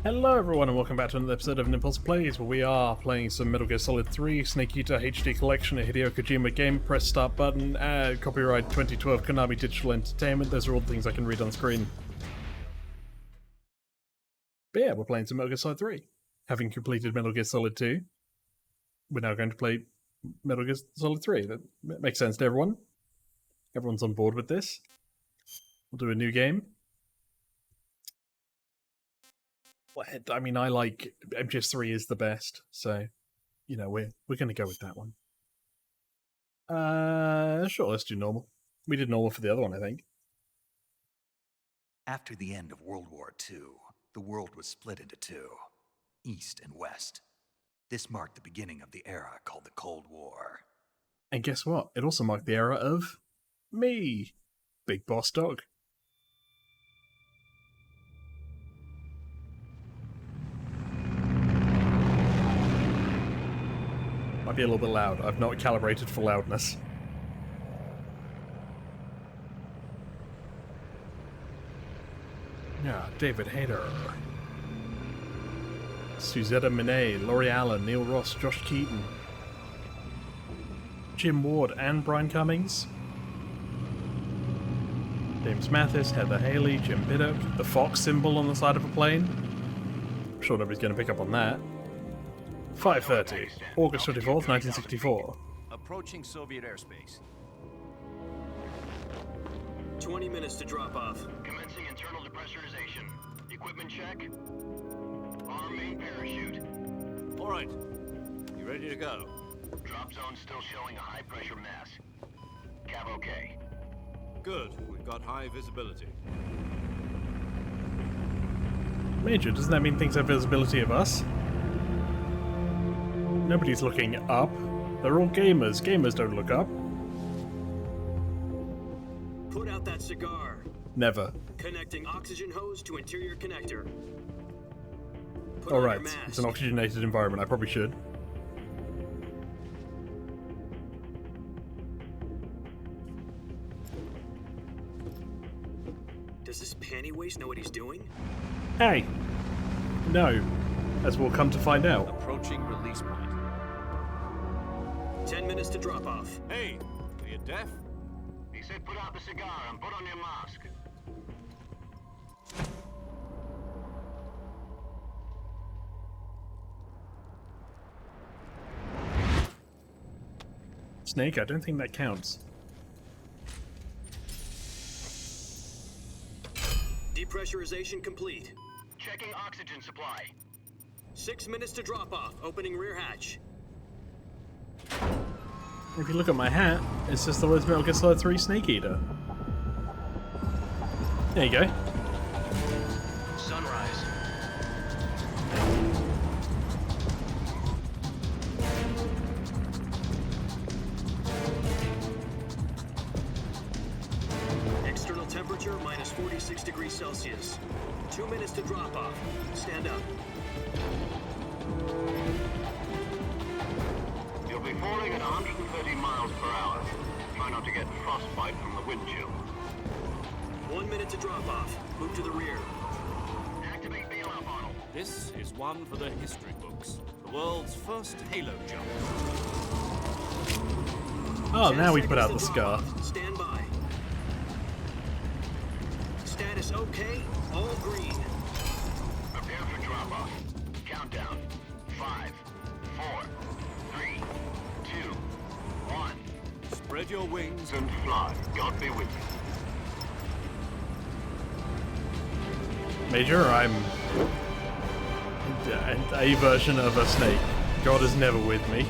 Hello everyone and welcome back to another episode of Nim Plays, where we are playing some Metal Gear Solid 3 Snake Eater HD Collection, a Hideo Kojima game. Press start button, copyright 2012 Konami Digital Entertainment. Those are all the things I can read on screen. But yeah, we're playing some Metal Gear Solid 3. Having completed Metal Gear Solid 2, we're now going to play Metal Gear Solid 3. That makes sense to everyone. Everyone's on board with this. We'll do a new game. I mean, I like MGS3 is the best, so you know we're going to go with that one. Sure, let's do normal. We did normal for the other one, I think. After the end of World War II, the world was split into two, East and West. This marked the beginning of the era called the Cold War. And guess what? It also marked the era of me, Big Boss Dog. Might be a little bit loud. I've not calibrated for loudness. Yeah, David Hayter, Suzetta Minet, Laurie Allen, Neil Ross, Josh Keaton, Jim Ward, and Brian Cummings, James Mathis, Heather Haley, Jim Piddock, the Fox symbol on the side of a plane. I'm sure nobody's going to pick up on that. 5:30, August 24th, 1964. Approaching Soviet airspace. 20 minutes to drop off. Commencing internal depressurization. Equipment check. Arm main parachute. All right. You ready to go? Drop zone still showing a high pressure mass. Cav okay. Good. We've got high visibility. Major, doesn't that mean things have visibility of us? Nobody's looking up. They're all gamers. Gamers don't look up. Put out that cigar. Never. Connecting oxygen hose to interior connector. Alright, it's an oxygenated environment. I probably should. Does this panty waste know what he's doing? Hey! No. As we'll come to find out. Approaching release point. 10 minutes to drop off. Hey! Are you deaf? He said put out the cigar and put on your mask. Snake, I don't think that counts. Depressurization complete. Checking oxygen supply. 6 minutes to drop off. Opening rear hatch. If you look at my hat, it says the words Metal Gear Solid 3 Snake Eater. There you go. Sunrise. External temperature minus 46 degrees Celsius. 2 minutes to drop off. Stand up. You'll be falling at 130 miles per hour. Try not to get frostbite from the wind chill. 1 minute to drop off. Move to the rear. Activate bailout model. This is one for the history books. The world's first halo jump. Oh, 10 now we put seconds out to the drop scar. off. Stand by. Status okay. All green. Prepare for drop off. Countdown. 5, 4, 3, 2, 1. Spread your wings. And fly. God be with you. Major, I'm a version of a snake. God is never with me.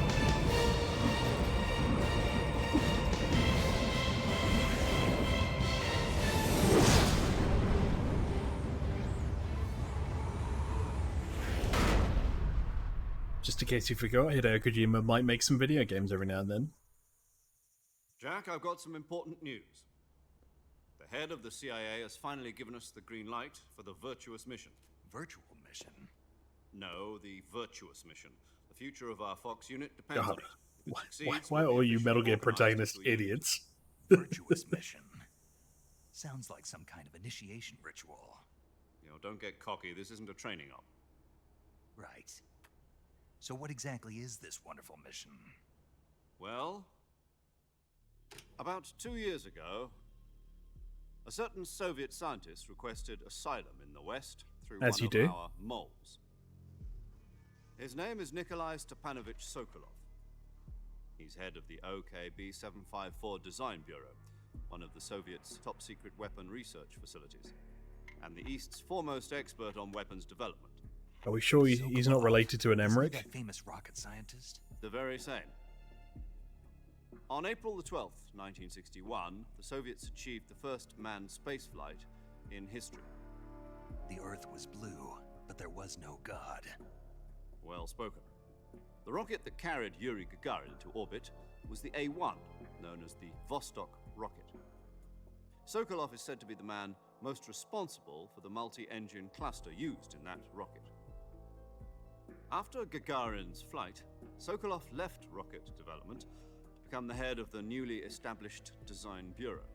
Just in case you forgot, Hideo Kojima might make some video games every now and then. Jack, I've got some important news. The head of the CIA has finally given us the green light for the virtuous mission. Virtual mission. No, the virtuous mission. The future of our Fox unit depends on God, it. If it why succeeds, are we'll all be you officially Metal Gear organized protagonist into a unit. idiots? Virtuous mission. Sounds like some kind of initiation ritual. Don't get cocky. This isn't a training op. Right. So what exactly is this wonderful mission? Well, about 2 years ago, a certain Soviet scientist requested asylum in the West through As one you of do. our moles. His name is Nikolai Stepanovich Sokolov. He's head of the OKB 754 Design Bureau, one of the Soviets' top-secret weapon research facilities, and the East's foremost expert on weapons development. Are we sure he's not related to an Isn't he Emmerich? that famous rocket scientist? The very same. On April the 12th, 1961, the Soviets achieved the first manned spaceflight in history. The Earth was blue, but there was no God. Well spoken. The rocket that carried Yuri Gagarin into orbit was the A-1, known as the Vostok rocket. Sokolov is said to be the man most responsible for the multi-engine cluster used in that rocket. After Gagarin's flight, Sokolov left rocket development to become the head of the newly established Design Bureau.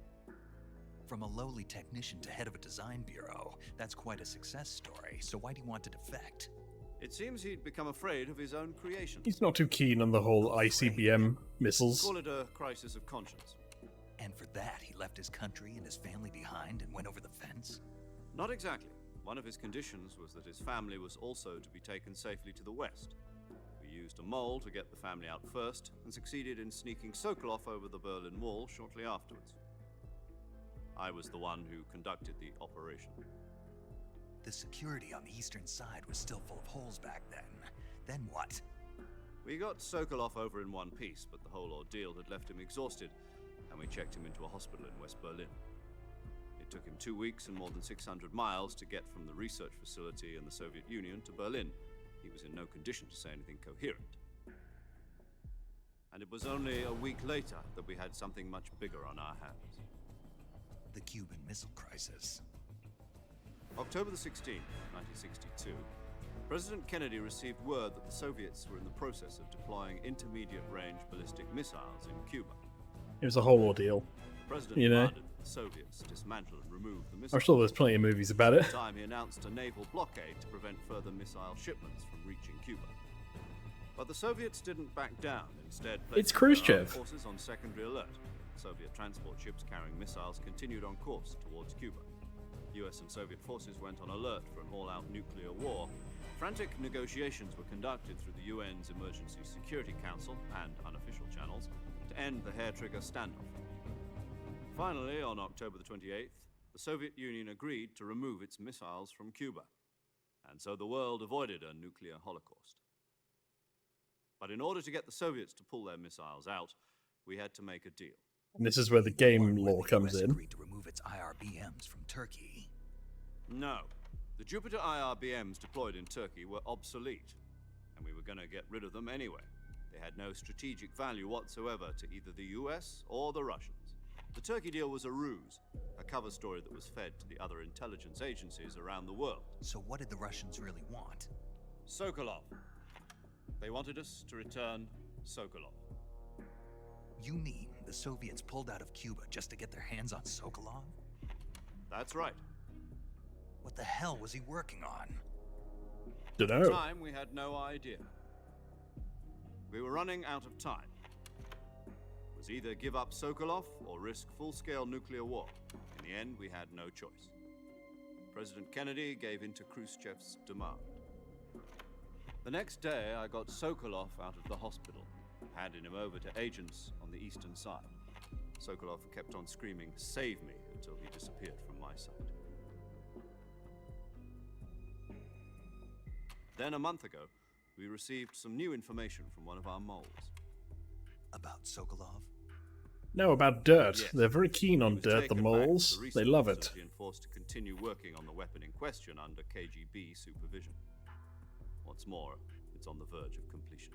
From a lowly technician to head of a design bureau, that's quite a success story. So why'd he want to defect? It seems he'd become afraid of his own creation. He's not too keen on the whole ICBM missiles. Call it a crisis of conscience. And for that, he left his country and his family behind and went over the fence? Not exactly. One of his conditions was that his family was also to be taken safely to the west. We used a mole to get the family out first, and succeeded in sneaking Sokolov over the Berlin Wall shortly afterwards. I was the one who conducted the operation. The security on the eastern side was still full of holes back then. Then what? We got Sokolov over in one piece, but the whole ordeal had left him exhausted, and we checked him into a hospital in West Berlin. It took him 2 weeks and more than 600 miles to get from the research facility in the Soviet Union to Berlin. He was in no condition to say anything coherent. And it was only a week later that we had something much bigger on our hands. The Cuban Missile Crisis. October the 16th, 1962, President Kennedy received word that the Soviets were in the process of deploying intermediate-range ballistic missiles in Cuba. It was a whole ordeal. The President You know. demanded that the Soviets dismantle and remove the I'm missiles. sure there's plenty of movies about it. At the time, he announced a naval blockade to prevent further missile shipments from reaching Cuba. But the Soviets didn't back down. Instead, It's placing their Khrushchev. armed forces on secondary alert. Soviet transport ships carrying missiles continued on course towards Cuba. US and Soviet forces went on alert for an all-out nuclear war. Frantic negotiations were conducted through the UN's Emergency Security Council and unofficial channels to end the hair-trigger standoff. Finally, on October the 28th, the Soviet Union agreed to remove its missiles from Cuba, and so the world avoided a nuclear holocaust. But in order to get the Soviets to pull their missiles out, we had to make a deal. And this is where the game One where law the comes US in. agreed to remove its IRBMs from Turkey. No. The Jupiter IRBMs deployed in Turkey were obsolete, and we were going to get rid of them anyway. They had no strategic value whatsoever to either the US or the Russians. The Turkey deal was a ruse, a cover story that was fed to the other intelligence agencies around the world. So what did the Russians really want? Sokolov. They wanted us to return Sokolov. You mean the Soviets pulled out of Cuba just to get their hands on Sokolov? That's right. What the hell was he working on? At the Dunno. time, we had no idea. We were running out of time. It was either give up Sokolov or risk full-scale nuclear war. In the end, we had no choice. President Kennedy gave in to Khrushchev's demand. The next day, I got Sokolov out of the hospital, handing him over to agents on the eastern side. Sokolov kept on screaming, "Save me," until he disappeared from my sight. Then a month ago, we received some new information from one of our moles. About Sokolov? No, about dirt. Yes. They're very keen He on was dirt, the taken back to moles. the They research love it. facility and forced to continue working on the weapon in question under KGB supervision. What's more, it's on the verge of completion.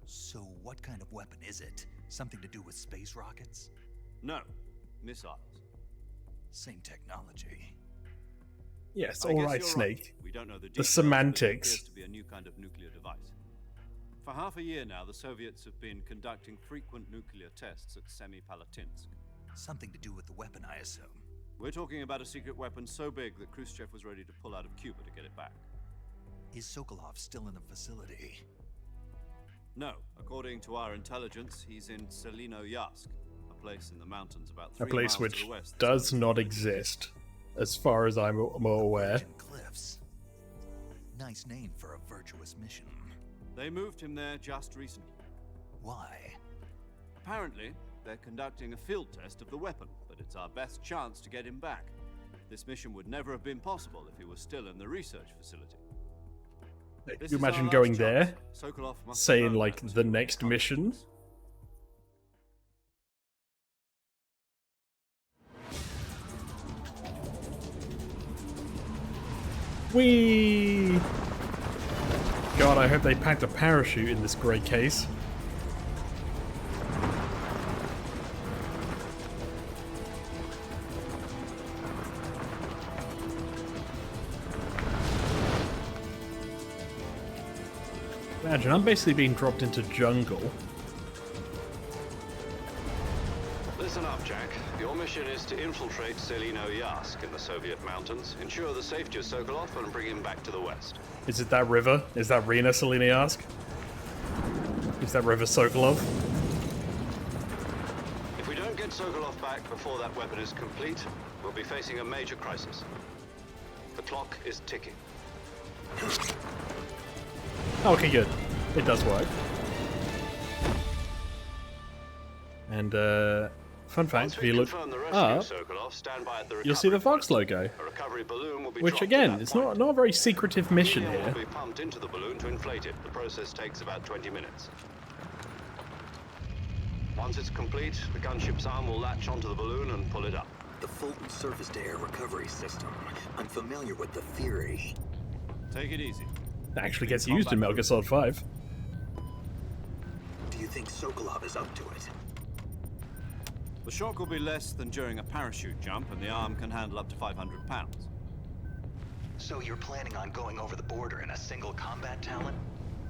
So what kind of weapon is it? Something to do with space rockets? No, missiles. Same technology. Yes, I all guess right, you're Snake. We don't know the The details, semantics. But it appears to be a new kind of nuclear device. For half a year now, the Soviets have been conducting frequent nuclear tests at Semipalatinsk. Something to do with the weapon, I assume. We're talking about a secret weapon so big that Khrushchev was ready to pull out of Cuba to get it back. Is Sokolov still in the facility? No, according to our intelligence, he's in Selino-Yarsk, a place in the mountains about 3 A place miles which to the west. does not exist, as far as I'm aware. Virgin Cliffs. Nice name for a virtuous mission. They moved him there just recently. Why? Apparently, they're conducting a field test of the weapon, but it's our best chance to get him back. This mission would never have been possible if he was still in the research facility. Can This you is our imagine last going chance. there, Sokolov must have saying known like that the to next contact mission? us. Whee! God, I hope they packed a parachute in this great case. Imagine, I'm basically being dropped into jungle. Listen up, Jack. Your mission is to infiltrate Selino-Yarsk in the Soviet mountains, ensure the safety of Sokolov, and bring him back to the west. Is it that river? Is that Rena Selena-Yarsk? Is that River Sokolov? If we don't get Sokolov back before that weapon is complete, we'll be facing a major crisis. The clock is ticking. Okay, good. It does work. And, fun fact, Once if we you look confirm the rescue up, of Sokolov, stand by at the you'll see the recovery Fox point. logo. A recovery balloon will be Which, dropped again, at that it's point. not a very secretive mission Helium here. will be pumped into the balloon to inflate it. The process takes about 20 minutes. Once it's complete, the gunship's arm will latch onto the balloon and pull it up. The Fulton surface-to-air recovery system. I'm familiar with the theory. Take it easy. It actually gets used in Metal Gear Solid 5. Do you think Sokolov is up to it? The shock will be less than during a parachute jump, and the arm can handle up to 500 pounds. So you're planning on going over the border in a single combat talent?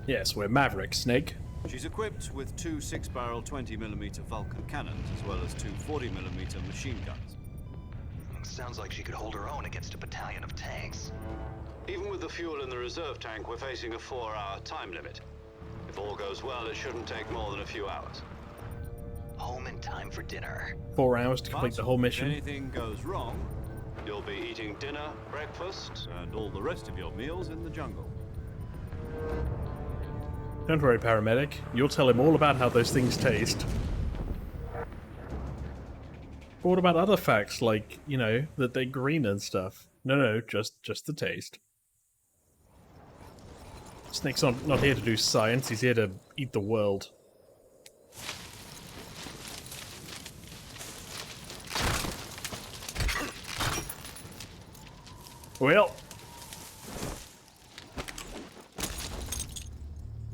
Yes, we're Maverick, Snake. She's equipped with 2 6-barrel 20mm Vulcan cannons, as well as 2 40mm machine guns. Sounds like she could hold her own against a battalion of tanks. Even with the fuel in the reserve tank, we're facing a 4-hour time limit. If all goes well, it shouldn't take more than a few hours. Home in time for dinner. 4 hours to complete But the whole if mission. anything goes wrong, you'll be eating dinner, breakfast, and all the rest of your meals in the jungle. Don't worry, paramedic. You'll tell him all about how those things taste. But what about other facts, like, you know, that they're green and stuff? No, just the taste. Snake's not here to do science, he's here to eat the world. Well,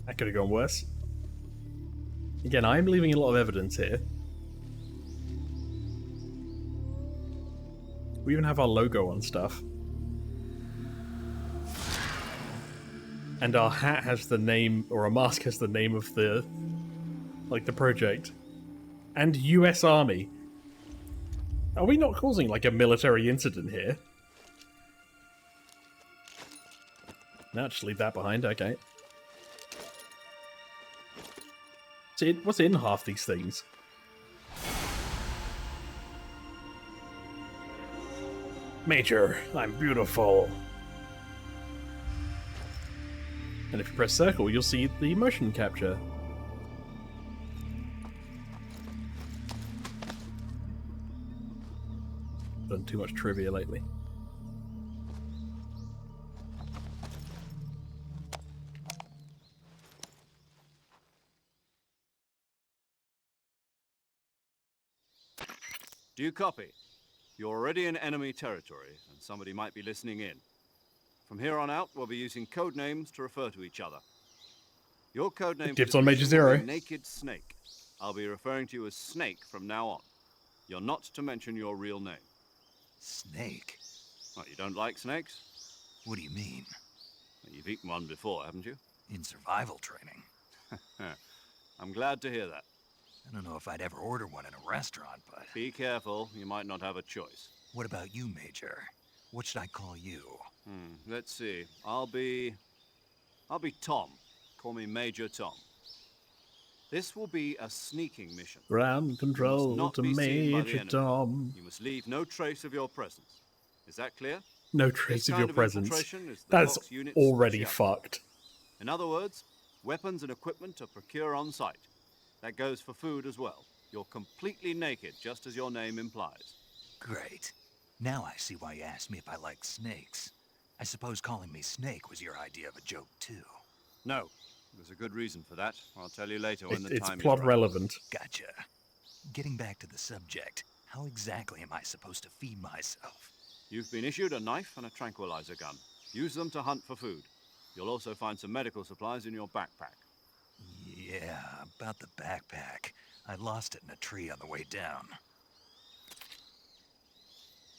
that could have gone worse. Again, I'm leaving a lot of evidence here. We even have our logo on stuff. And our hat has the name, or our mask has the name of the, like, the project. And US Army. Are we not causing, like, a military incident here? No, just leave that behind, okay. What's in half these things? Major, I'm beautiful. And if you press circle, you'll see the motion capture. Done too much trivia lately. Do you copy? You're already in enemy territory, and somebody might be listening in. From here on out, we'll be using code names to refer to each other. Your code name Dibs for on this Major mission will Zero. be Naked Snake. I'll be referring to you as Snake from now on. You're not to mention your real name. Snake? What, you don't like snakes? What do you mean? Well, you've eaten one before, haven't you? In survival training? I'm glad to hear that. I don't know if I'd ever order one in a restaurant, but... Be careful, you might not have a choice. What about you, Major? What should I call you? Let's see. I'll be Tom. Call me Major Tom. This will be a sneaking mission. Ground control not to be seen by the Major enemy. Tom. You must leave no trace of your presence. Is that clear? No trace This of your kind presence. infiltration is the That's Fox Unit's already specialty. fucked. In other words, weapons and equipment are procure on site. That goes for food as well. You're completely naked, just as your name implies. Great. Now I see why you asked me if I like snakes. I suppose calling me Snake was your idea of a joke, too. No, there's a good reason for that. I'll tell you later when the It's time plot is right. relevant. Gotcha. Getting back to the subject, how exactly am I supposed to feed myself? You've been issued a knife and a tranquilizer gun. Use them to hunt for food. You'll also find some medical supplies in your backpack. Yeah, about the backpack. I lost it in a tree on the way down.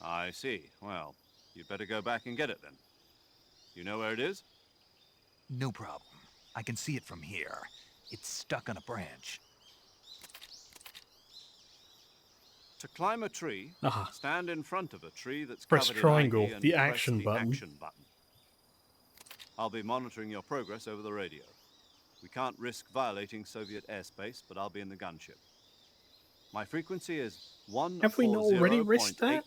I see. Well, you'd better go back and get it then. You know where it is? No problem. I can see it from here. It's stuck on a branch. To climb a tree, Aha. stand in front of a tree that's Press covered triangle, in ivy and the press action the button. action button. I'll be monitoring your progress over the radio. We can't risk violating Soviet airspace, but I'll be in the gunship. My frequency is 140.85. Have we not already risked that?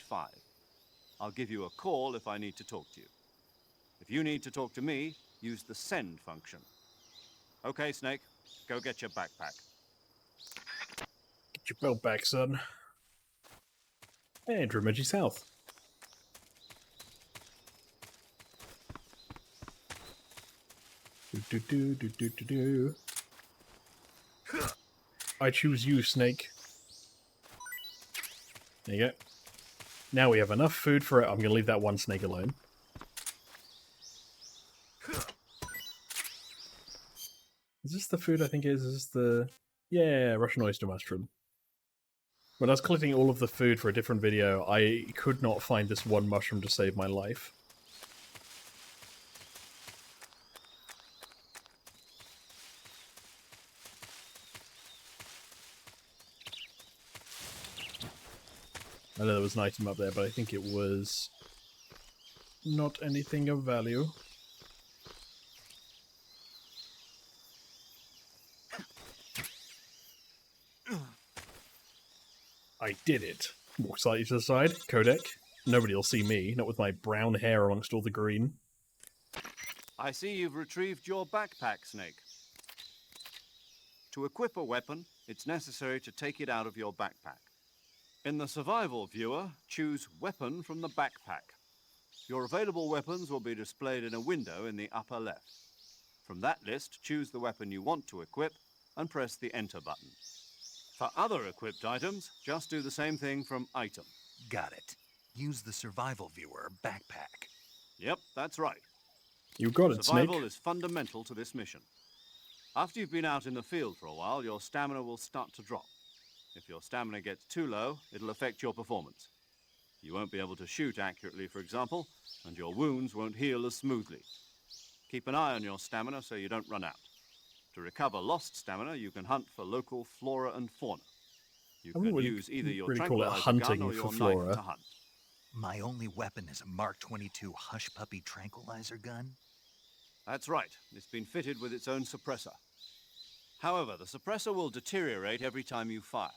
I'll give you a call if I need to talk to you. If you need to talk to me, use the send function. Okay, Snake, go get your backpack. Get your belt back, son. And Remigi South. Do. I choose you, Snake. There you go. Now we have enough food for it. I'm going to leave that one snake alone. Is this the food I think it is? Is this the... Yeah, Russian oyster mushroom. When I was collecting all of the food for a different video, I could not find this one mushroom to save my life. I know there was an item up there, but I think it was not anything of value. I did it. Walk slightly to the side. Codec. Nobody will see me, not with my brown hair amongst all the green. I see you've retrieved your backpack, Snake. To equip a weapon, it's necessary to take it out of your backpack. In the survival viewer, choose Weapon from the backpack. Your available weapons will be displayed in a window in the upper left. From that list, choose the weapon you want to equip and press the Enter button. For other equipped items, just do the same thing from Item. Got it. Use the survival viewer backpack. Yep, that's right. You got it, Survival Snake. is fundamental to this mission. After you've been out in the field for a while, your stamina will start to drop. If your stamina gets too low, it'll affect your performance. You won't be able to shoot accurately, for example, and your wounds won't heal as smoothly. Keep an eye on your stamina so you don't run out. To recover lost stamina, you can hunt for local flora and fauna. You I can wouldn't really- use either your really call it tranquilizer hunting gun or for your flora. knife to hunt. My only weapon is a Mark 22 Hush Puppy tranquilizer gun? That's right. It's been fitted with its own suppressor. However, the suppressor will deteriorate every time you fire.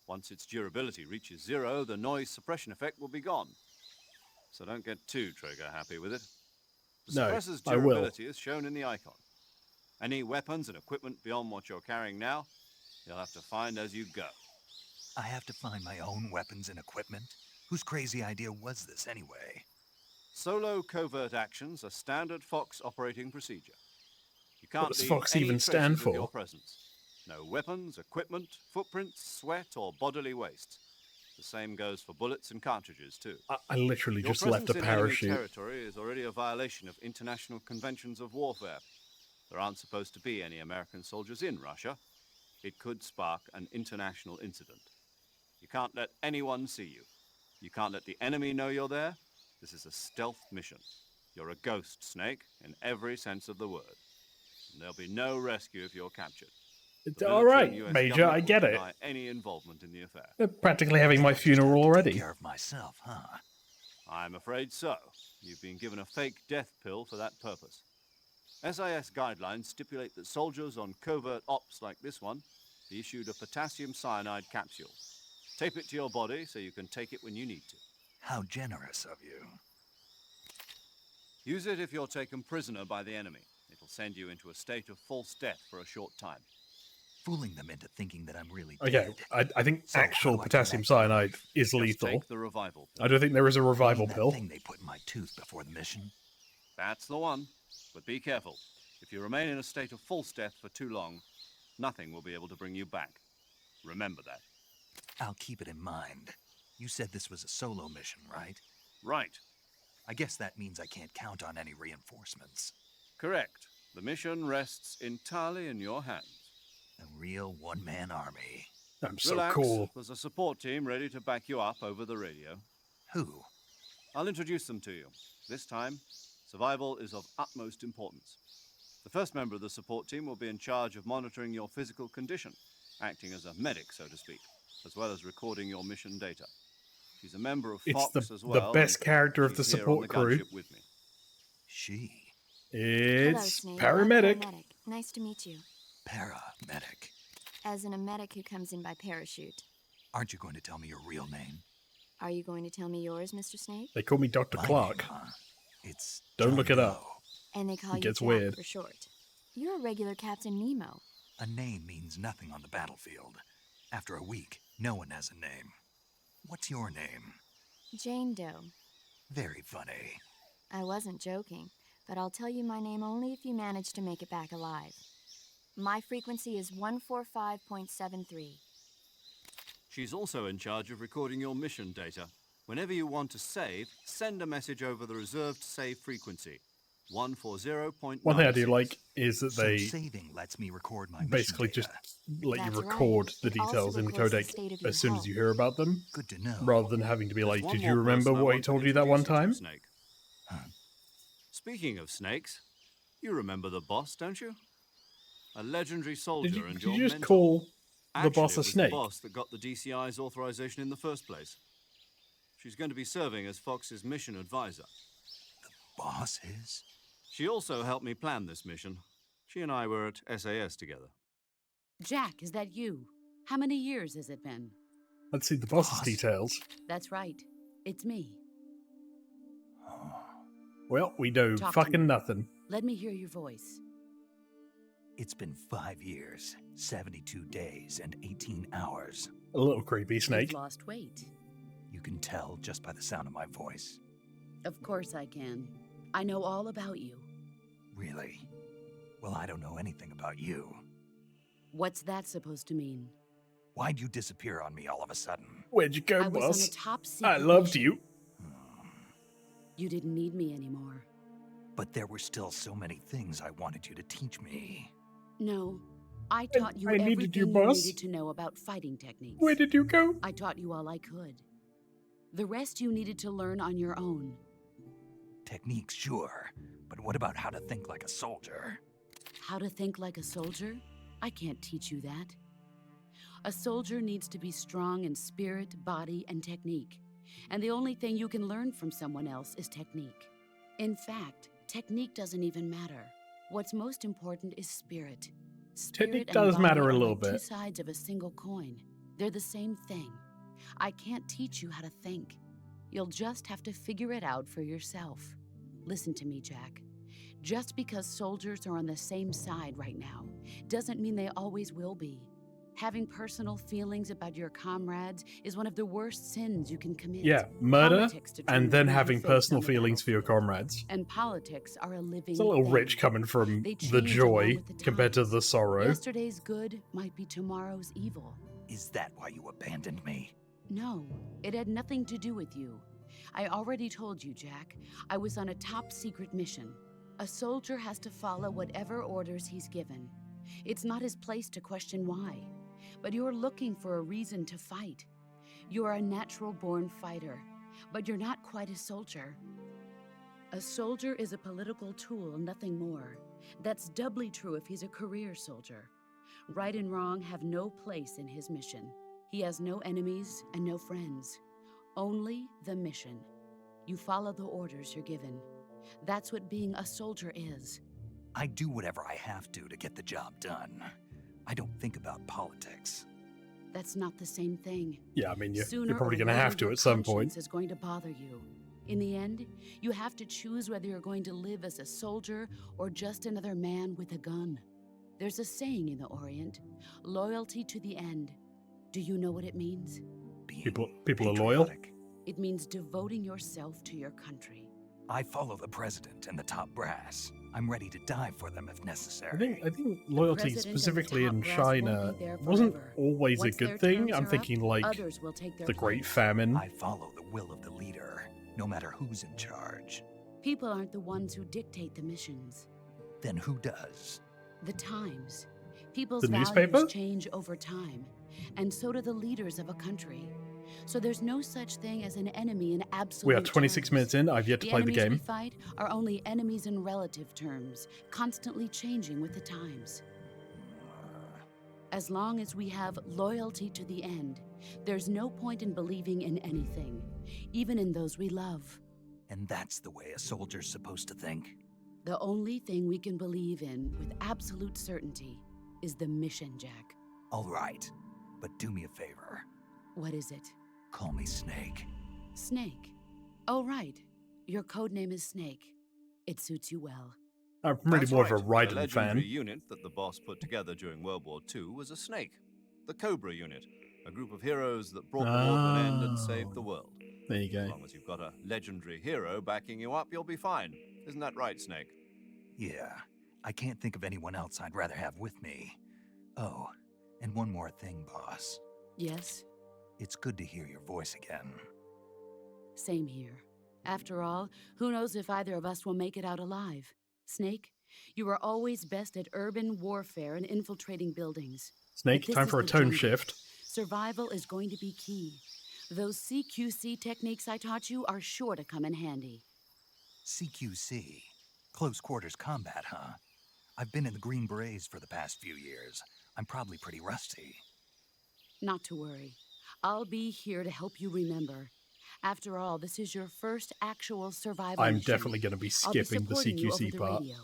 Once its durability reaches 0, the noise suppression effect will be gone. So don't get too trigger happy with it. The No, suppressor's I will. durability is shown in the icon. Any weapons and equipment beyond what you're carrying now, you'll have to find as you go. I have to find my own weapons and equipment? Whose crazy idea was this anyway? Solo covert actions are standard Fox operating procedure. You can't does leave Fox any even stand traces of your for? presence. No weapons, equipment, footprints, sweat, or bodily waste. The same goes for bullets and cartridges, too. I literally Your just left a presence in enemy parachute. territory is already a violation of international conventions of warfare. There aren't supposed to be any American soldiers in Russia. It could spark an international incident. You can't let anyone see you. You can't let the enemy know you're there. This is a stealth mission. You're a ghost, Snake, in every sense of the word. And there'll be no rescue if you're captured. The All military and right, US Major, government I will get it. deny any involvement in the affair. They're practically having my I just funeral have to already. Take care of myself, huh? I'm afraid so. You've been given a fake death pill for that purpose. SIS guidelines stipulate that soldiers on covert ops like this one be issued a potassium cyanide capsule. Tape it to your body so you can take it when you need to. How generous of you. Use it if you're taken prisoner by the enemy. It'll send you into a state of false death for a short time. Fooling them into thinking that I'm really Okay, dead. I think So, how actual do I potassium connect the cyanide proof? is Just lethal. take the revival pill. I don't think there is a revival That pill. thing they put in my tooth before the mission? That's the one. But be careful. If you remain in a state of false death for too long, nothing will be able to bring you back. Remember that. I'll keep it in mind. You said this was a solo mission, right? Right. I guess that means I can't count on any reinforcements. Correct. The mission rests entirely in your hands. A real one-man army. I'm so Relax. cool. There's a support team ready to back you up over the radio. Who? I'll introduce them to you. This time, survival is of utmost importance. The first member of the support team will be in charge of monitoring your physical condition, acting as a medic, so to speak, as well as recording your mission data. She's a member of It's Fox the as well. best and character of the she's here on support crew. gunship with me. She. Hello, It's Snake. paramedic. I'm paramedic. Nice to meet you. Paramedic. As in a medic who comes in by parachute. Aren't you going to tell me your real name? Are you going to tell me yours, Mr. Snake? They call me Dr. My Clark. name, huh? It's Don't John look it up. Doe. And they call It you gets Jack weird. for short. You're a regular Captain Nemo. A name means nothing on the battlefield. After a week, no one has a name. What's your name? Jane Doe. Very funny. I wasn't joking, but I'll tell you my name only if you manage to make it back alive. My frequency is 145.73. She's also in charge of recording your mission data. Whenever you want to save, send a message over the reserved save frequency, 140.96. One thing I do like is that So they saving lets me record my basically mission just data. let you That's right. record the It also details in the records the codec state of your as soon as hull. you hear about them, Good to know. rather than having to be There's like, one did more you remember person I what he want to told you that one introduce you to, time? Snake. Huh. Speaking of snakes, you remember the boss, don't you? A legendary soldier Did you, and did your you just mentor. call the Actually, boss it a was snake? the boss that got the DCI's authorization in the first place. She's going to be serving as Fox's mission advisor. Boss is? She also helped me plan this mission. She and I were at SAS together. Jack, is that you? How many years has it been? Let's see the boss's Boss? details. That's right. It's me. Well, we know Talk to fucking me. nothing. Let me hear your voice. It's been 5 years, 72 days, and 18 hours. A little creepy, Snake. You've lost weight. You can tell just by the sound of my voice. Of course I can. I know all about you. Really? Well, I don't know anything about you. What's that supposed to mean? Why'd you disappear on me all of a sudden? Where'd you go, I was on boss? a top secret I loved mission. you. You didn't need me anymore. But there were still so many things I wanted you to teach me. No. I taught you I needed everything you, you boss. needed to know about fighting techniques. Where did you go? I taught you all I could. The rest you needed to learn on your own. Techniques, sure. But what about how to think like a soldier? How to think like a soldier? I can't teach you that. A soldier needs to be strong in spirit, body, and technique. And the only thing you can learn from someone else is technique. In fact, technique doesn't even matter. What's most important is spirit. Technique Spirit and does body matter a are little like two bit. sides of a single coin. They're the same thing. I can't teach you how to think. You'll just have to figure it out for yourself. Listen to me, Jack. Just because soldiers are on the same side right now doesn't mean they always will be. Having personal feelings about your comrades is one of the worst sins you can commit. Yeah, murder Politics determine and then who you having face personal on the feelings for your battlefield. comrades. And politics are a living It's a little thing. rich coming from They the change joy along with the compared to times. the sorrow. Yesterday's good might be tomorrow's evil. Is that why you abandoned me? No, it had nothing to do with you. I already told you, Jack. I was on a top secret mission. A soldier has to follow whatever orders he's given. It's not his place to question why. But you're looking for a reason to fight. You're a natural-born fighter. But you're not quite a soldier. A soldier is a political tool, nothing more. That's doubly true if he's a career soldier. Right and wrong have no place in his mission. He has no enemies and no friends. Only the mission. You follow the orders you're given. That's what being a soldier is. I do whatever I have to get the job done. I don't think about politics. That's not the same thing. Yeah, I mean, you're Sooner probably or going to later, have to your at some conscience point. is going to bother you. In the end, you have to choose whether you're going to live as a soldier or just another man with a gun. There's a saying in the Orient, loyalty to the end. Do you know what it means? Being People are loyal. patriotic. It means devoting yourself to your country. I follow the president and the top brass. I'm ready to die for them if necessary. I think loyalty president and the specifically in top brass won't China be there wasn't forever. always Once a their good thing. terms I'm are thinking up, like others will take their the Great place. Famine. I follow the will of the leader, no matter who's in charge. People aren't the ones who dictate the missions. Then who does? The times. People's The values newspaper? change over time, and so do the leaders of a country. So there's no such thing as an enemy in absolute We are 26 terms. minutes in. I've yet to play the enemies we game. fight are only enemies in relative terms, constantly changing with the times. As long as we have loyalty to the end, there's no point in believing in anything, even in those we love. And that's the way a soldier's supposed to think? The only thing we can believe in with absolute certainty is the mission, Jack. All right, but do me a favor. What is it? Call me Snake. Snake. Oh, right. Your code name is Snake. It suits you well. I'm really That's more right. of a Raiden The legendary fan. unit that the boss put together during World War II was a snake. The Cobra Unit, a group of heroes that brought the war to an end and saved the world. There you As go. long as you've got a legendary hero backing you up, you'll be fine. Isn't that right, Snake? Yeah, I can't think of anyone else I'd rather have with me. Oh, and one more thing, boss. Yes? It's good to hear your voice again. Same here. After all, who knows if either of us will make it out alive? Snake, you are always best at urban warfare and infiltrating buildings. Snake, But this time is for a the tone jungle. shift. Survival is going to be key. Those CQC techniques I taught you are sure to come in handy. CQC. Close quarters combat, huh? I've been in the Green Berets for the past few years. I'm probably pretty rusty. Not to worry. I'll be here to help you remember. After all, this is your first actual survival I'm mission. definitely going to be I'll be skipping the supporting you over CQC the part. radio.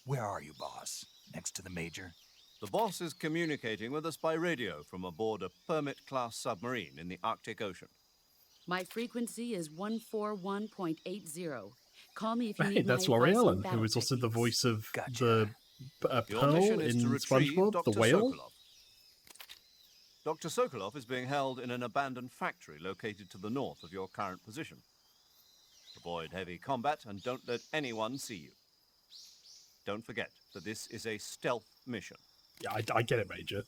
Where are you, boss? Next to the Major? The boss is communicating with us by radio from aboard a Permit-class submarine in the Arctic Ocean. My frequency is 141.80. Call me if you Hey, need that's my Laurie advice on Allen, who battle is also the techniques. voice of Gotcha. the Your Pearl mission is in to retrieve SpongeBob, Dr. the whale. Sokolov. Dr. Sokolov is being held in an abandoned factory located to the north of your current position. Avoid heavy combat and don't let anyone see you. Don't forget that this is a stealth mission. Yeah, I get it, Major.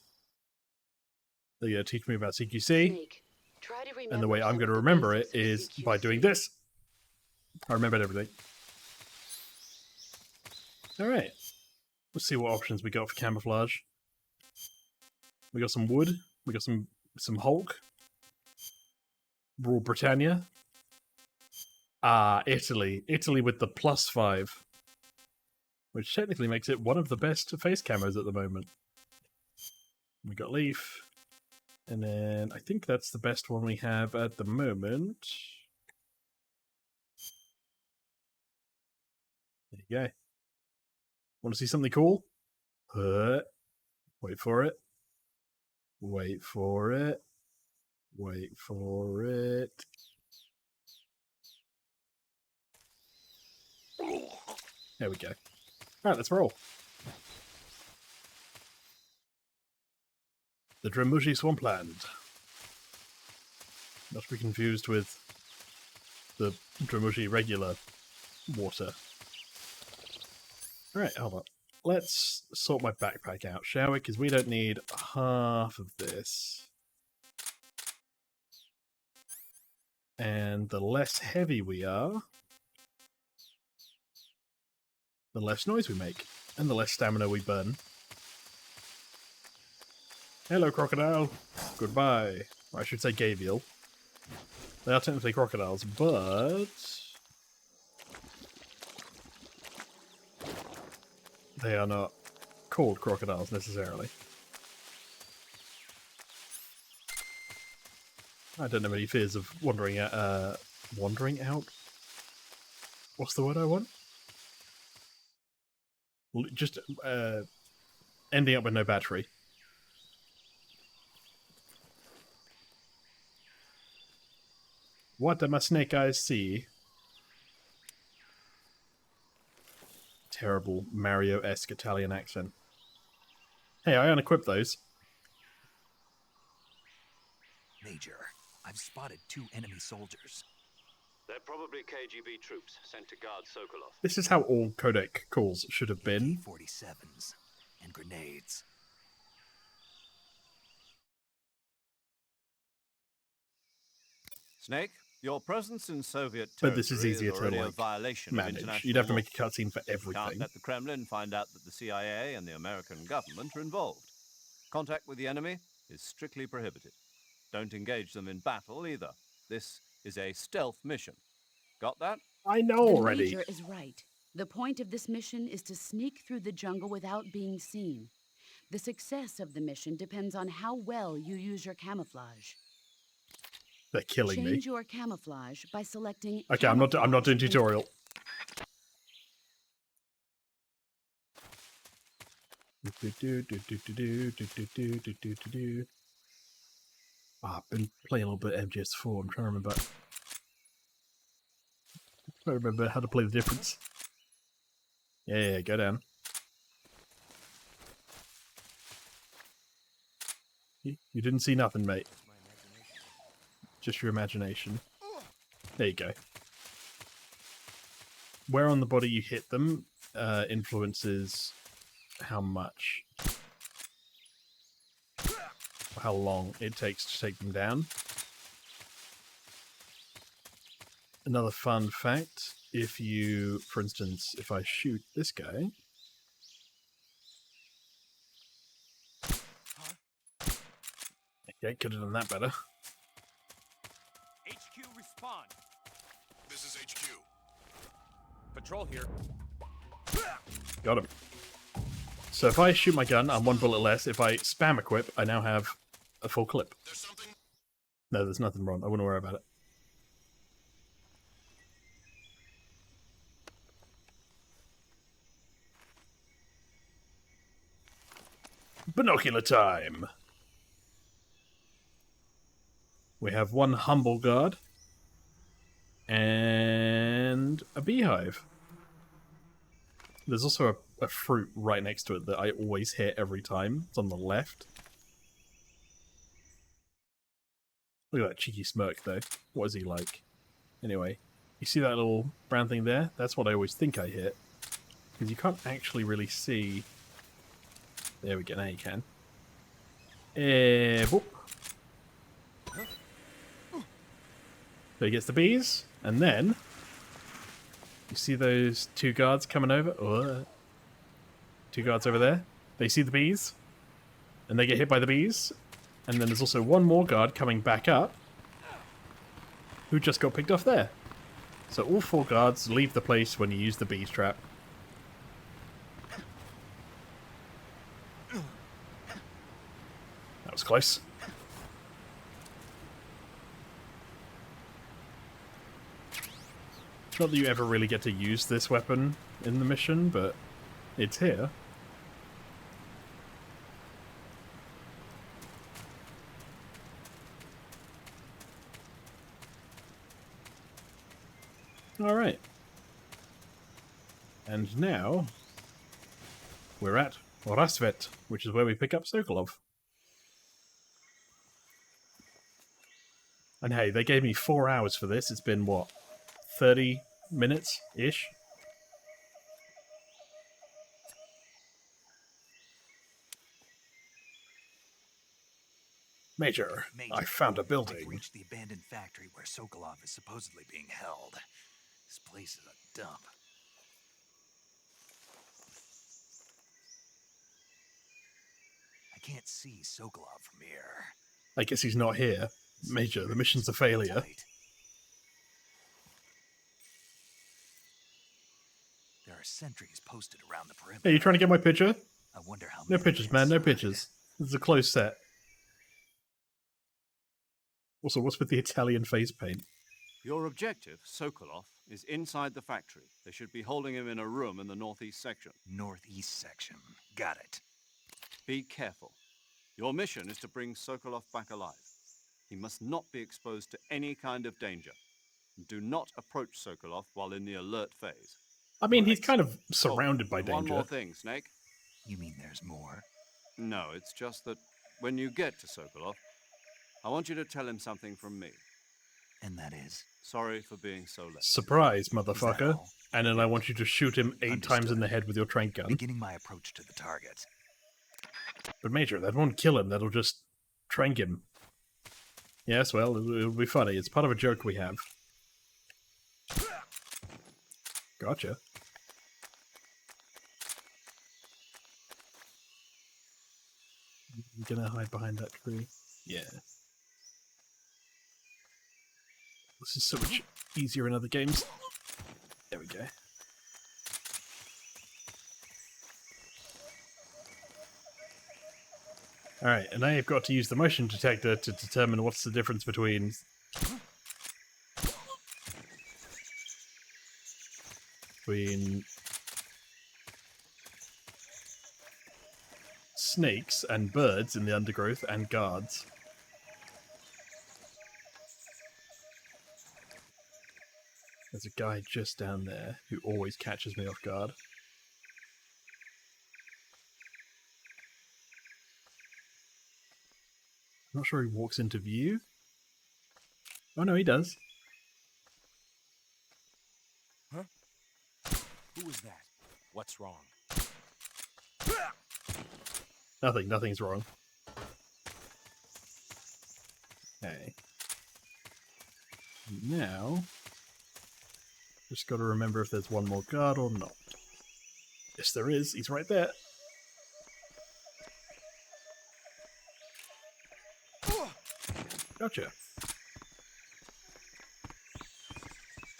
They're going to teach me about CQC, Snake, try to remember and the way I'm some going to of the remember it basics of is by CQC. doing this. I remembered everything. All right. Let's see what options we got for camouflage. We got some wood. We got some Hulk. Rule Britannia. Ah, Italy. Italy with the +5. Which technically makes it one of the best face camos at the moment. We got Leaf. And then I think that's the best one we have at the moment. There you go. Want to see something cool? Wait for it. Wait for it. Wait for it. There we go. Alright, let's roll. The Dramuji Swampland. Not to be confused with the Dramuji regular water. Alright, hold on. Let's sort my backpack out, shall we? Because we don't need half of this. And the less heavy we are, the less noise we make, and the less stamina we burn. Hello, crocodile. Goodbye. Or I should say Gavial. They are technically crocodiles, but they are not called crocodiles necessarily. I don't have any fears of wandering out. Wandering out? What's the word I want? Just ending up with no battery. What do my snake eyes see? Terrible Mario-esque Italian accent. Hey, I unequipped those. Major, I've spotted 2 enemy soldiers. They're probably KGB troops sent to guard Sokolov. This is how all codec calls should have been. AK-47s and grenades. Snake, your presence in Soviet But territory this is easier to, already a like, violation of manage. international You'd have to law. make a cutscene for Can't everything. let the Kremlin find out that the CIA and the American government are involved. Contact with the enemy is strictly prohibited. Don't engage them in battle either. This is a stealth mission. Got that? I know The already. Major is right. The point of this mission is to sneak through the jungle without being seen. The success of the mission depends on how well you use your camouflage. They're killing me. Change your camouflage by selecting. Okay, I'm not doing camouflage. tutorial. I've been playing a little bit of MGS4. I'm trying to remember how to play the difference. Yeah, go down. You didn't see nothing, mate. Just your imagination. There you go. Where on the body you hit them influences how much, or how long it takes to take them down. Another fun fact, if you, for instance, if I shoot this guy, okay, could have done that better. HQ respond. This is HQ. Patrol here. Got him. So if I shoot my gun, I'm 1 bullet less. If I spam equip, I now have a full clip. There's something. No, there's nothing wrong. I wouldn't worry about it. Binocular time! We have 1 humble guard and a beehive. There's also a fruit right next to it that I always hit every time. It's on the left. Look at that cheeky smirk, though. What is he like? Anyway, you see that little brown thing there? That's what I always think I hit. Because you can't actually really see... There we go, now you can. Boop. So he gets the bees, and then... You see those 2 guards coming over? Oh, 2 guards over there. They see the bees, and they get hit by the bees. And then there's also 1 more guard coming back up, who just got picked off there. So all 4 guards leave the place when you use the bees trap. That was close. Not that you ever really get to use this weapon in the mission, but it's here. Alright. And now, we're at Rasvet, which is where we pick up Sokolov. And hey, they gave me 4 hours for this. It's been, what, 30 minutes-ish? Major, I found a building. I've reached the abandoned factory where Sokolov is supposedly being held. This place is a dump. I can't see Sokolov from here. I guess he's not here. Major, the mission's a failure. Tight. are sentries posted around the perimeter. Hey, you trying to get my picture? I wonder how No many pictures, man. No inside. pictures. This is a close set. Also, what's with the Italian face paint? Your objective, Sokolov, is inside the factory. They should be holding him in a room in the northeast section. Northeast section. Got it. Be careful. Your mission is to bring Sokolov back alive. He must not be exposed to any kind of danger. Do not approach Sokolov while in the alert phase. I mean, he's Right. kind of surrounded by and one danger. more thing, Snake. You mean there's more? No, it's just that when you get to Sokolov, I want you to tell him something from me. And that is? Sorry for being so late. Surprise, motherfucker. all? And then I want you to shoot him 8 times in the head with your trank gun. Beginning my approach to the target. But Major, that won't kill him. That'll just trank him. Yes, well, it'll be funny. It's part of a joke we have. Gotcha. I'm gonna hide behind that tree. Yeah. This is so much easier in other games. There we go. Alright, and I have got to use the motion detector to determine what's the difference between snakes and birds in the undergrowth and guards. There's a guy just down there who always catches me off guard. I'm not sure he walks into view. Oh no, he does. Huh? Who was that? What's wrong? Nothing's wrong. Okay. Now, just got to remember if there's one more guard or not. Yes, there is. He's right there. Gotcha.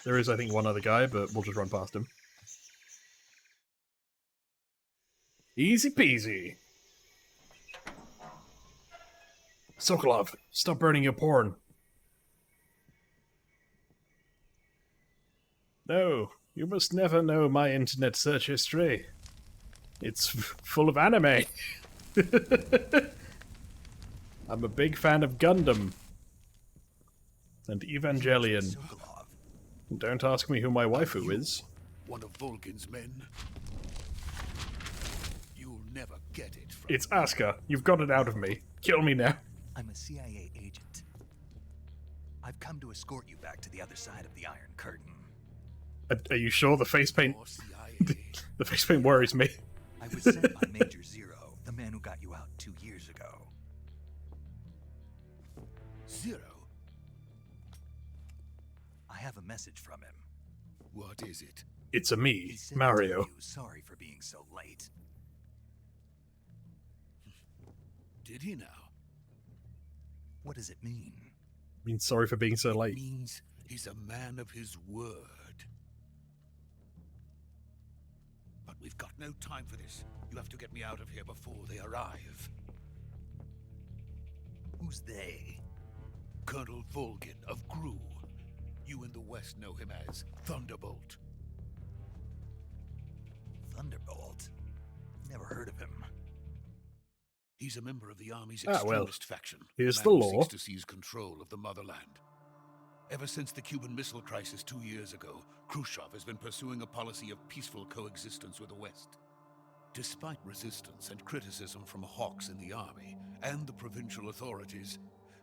There is, I think, one other guy, but we'll just run past him. Easy peasy. Sokolov, stop burning your porn. No, you must never know my internet search history. It's full of anime. I'm a big fan of Gundam. And Evangelion. Sokolov. Don't ask me who my waifu is. One of Volgin's men. You'll never get it from It's Asuka. You've got it out of me. Kill me now. I'm a CIA agent. I've come to escort you back to the other side of the Iron Curtain. Are you sure the face paint? your CIA. The face paint worries me. I was sent by Major Zero, the man who got you out 2 years ago. Zero? I have a message from him. What is it? It's a He me, said to Mario. tell you sorry for being so late. Did he now? What does it mean? I mean, sorry for being so It late. means he's a man of his word. But we've got no time for this. You have to get me out of here before they arrive. Who's they? Colonel Volgin of Gru. You in the West know him as Thunderbolt. Thunderbolt? Never heard of him. He's a member of the Army's Ah, well, extremist faction. here's man the who law. seeks to seize control of the motherland. Ever since the Cuban Missile Crisis 2 years ago, Khrushchev has been pursuing a policy of peaceful coexistence with the West. Despite resistance and criticism from hawks in the army and the provincial authorities,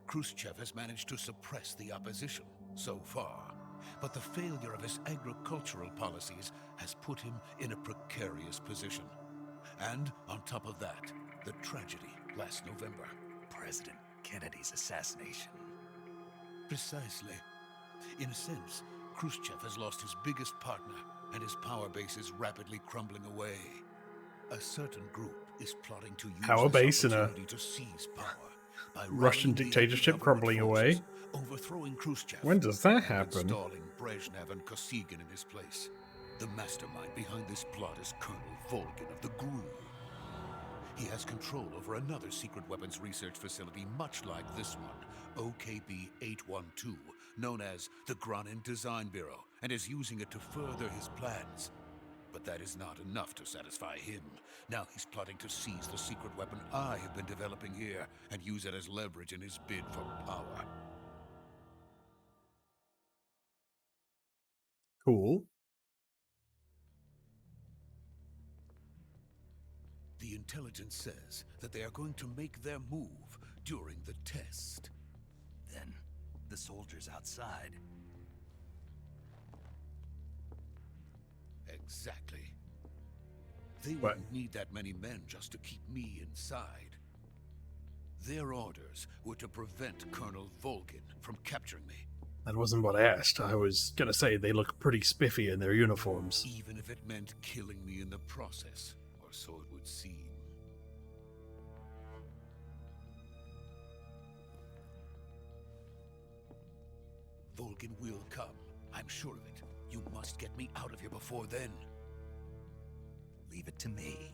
Khrushchev has managed to suppress the opposition so far. But the failure of his agricultural policies has put him in a precarious position. And on top of that, the tragedy last November. President Kennedy's assassination. Precisely. In a sense, Khrushchev has lost his biggest partner, and his power base is rapidly crumbling away. A certain group is plotting to use Power this base in a opportunity to seize power by Russian rallying the dictatorship anti-government crumbling away? forces, overthrowing Khrushchev. When does that and happen? installing Brezhnev and Kosygin in his place. The mastermind behind this plot is Colonel Volgin of the Gru. He has control over another secret weapons research facility much like this one, OKB-812, known as the Granin Design Bureau, and is using it to further his plans. But that is not enough to satisfy him. Now he's plotting to seize the secret weapon I have been developing here and use it as leverage in his bid for power. Cool. The intelligence says that they are going to make their move during the test. Then, the soldiers outside. Exactly. They What? wouldn't need that many men just to keep me inside. Their orders were to prevent Colonel Volgin from capturing me, That wasn't what I asked. I was gonna say they look pretty spiffy in their uniforms. even if it meant killing me in the process, or so it would seem. Volgin will come. I'm sure of it. You must get me out of here before then. Leave it to me.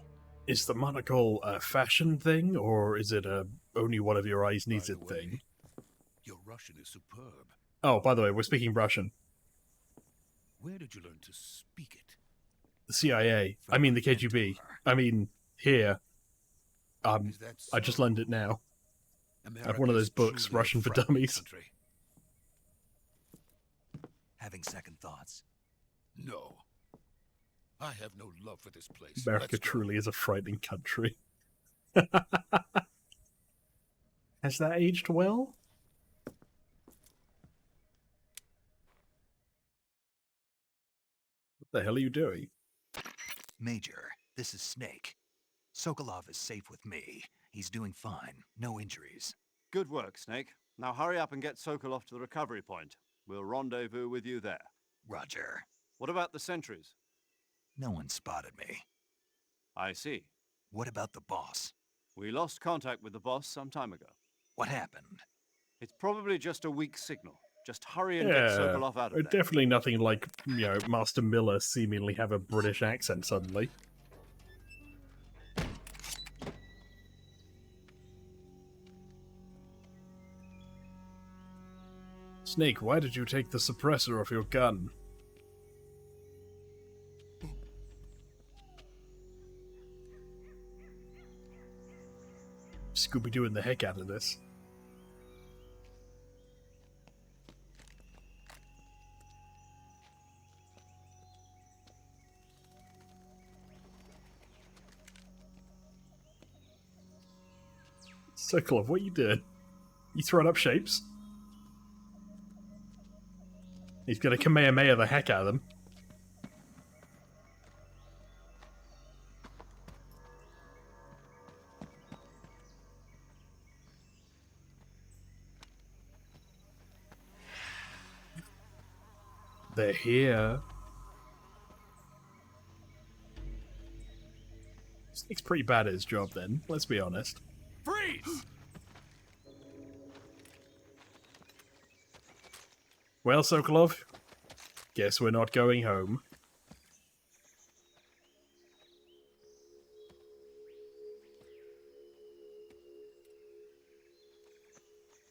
Is the monocle a fashion thing, or is it a only one of your eyes needs By it the way, thing? Your Russian is superb. Oh, by the way, we're speaking Russian. Where did you learn to speak it? The CIA. I mean the KGB. I mean, here. Is that I just so? learned it now. I have one of America's those books, truly a Russian for frightening Dummies. country. Having second thoughts. No. I have no love for this place. America Let's go. truly is a frightening country. Has that aged well? What the hell are you doing? Major, this is Snake. Sokolov is safe with me. He's doing fine. No injuries. Good work, Snake. Now hurry up and get Sokolov to the recovery point. We'll rendezvous with you there. Roger. What about the sentries? No one spotted me. I see. What about the boss? We lost contact with the boss some time ago. What happened? It's probably just a weak signal. Just hurry and get Yeah, Sokolov out of there. definitely nothing like, Master Miller seemingly have a British accent suddenly. Snake, why did you take the suppressor off your gun? Scooby-Dooing the heck out of this. Sokolov, what you did? You throwing up shapes? He's gonna Kamehameha the heck out of them. They're here. Snake's pretty bad at his job then, let's be honest. Freeze! Well, Sokolov, guess we're not going home.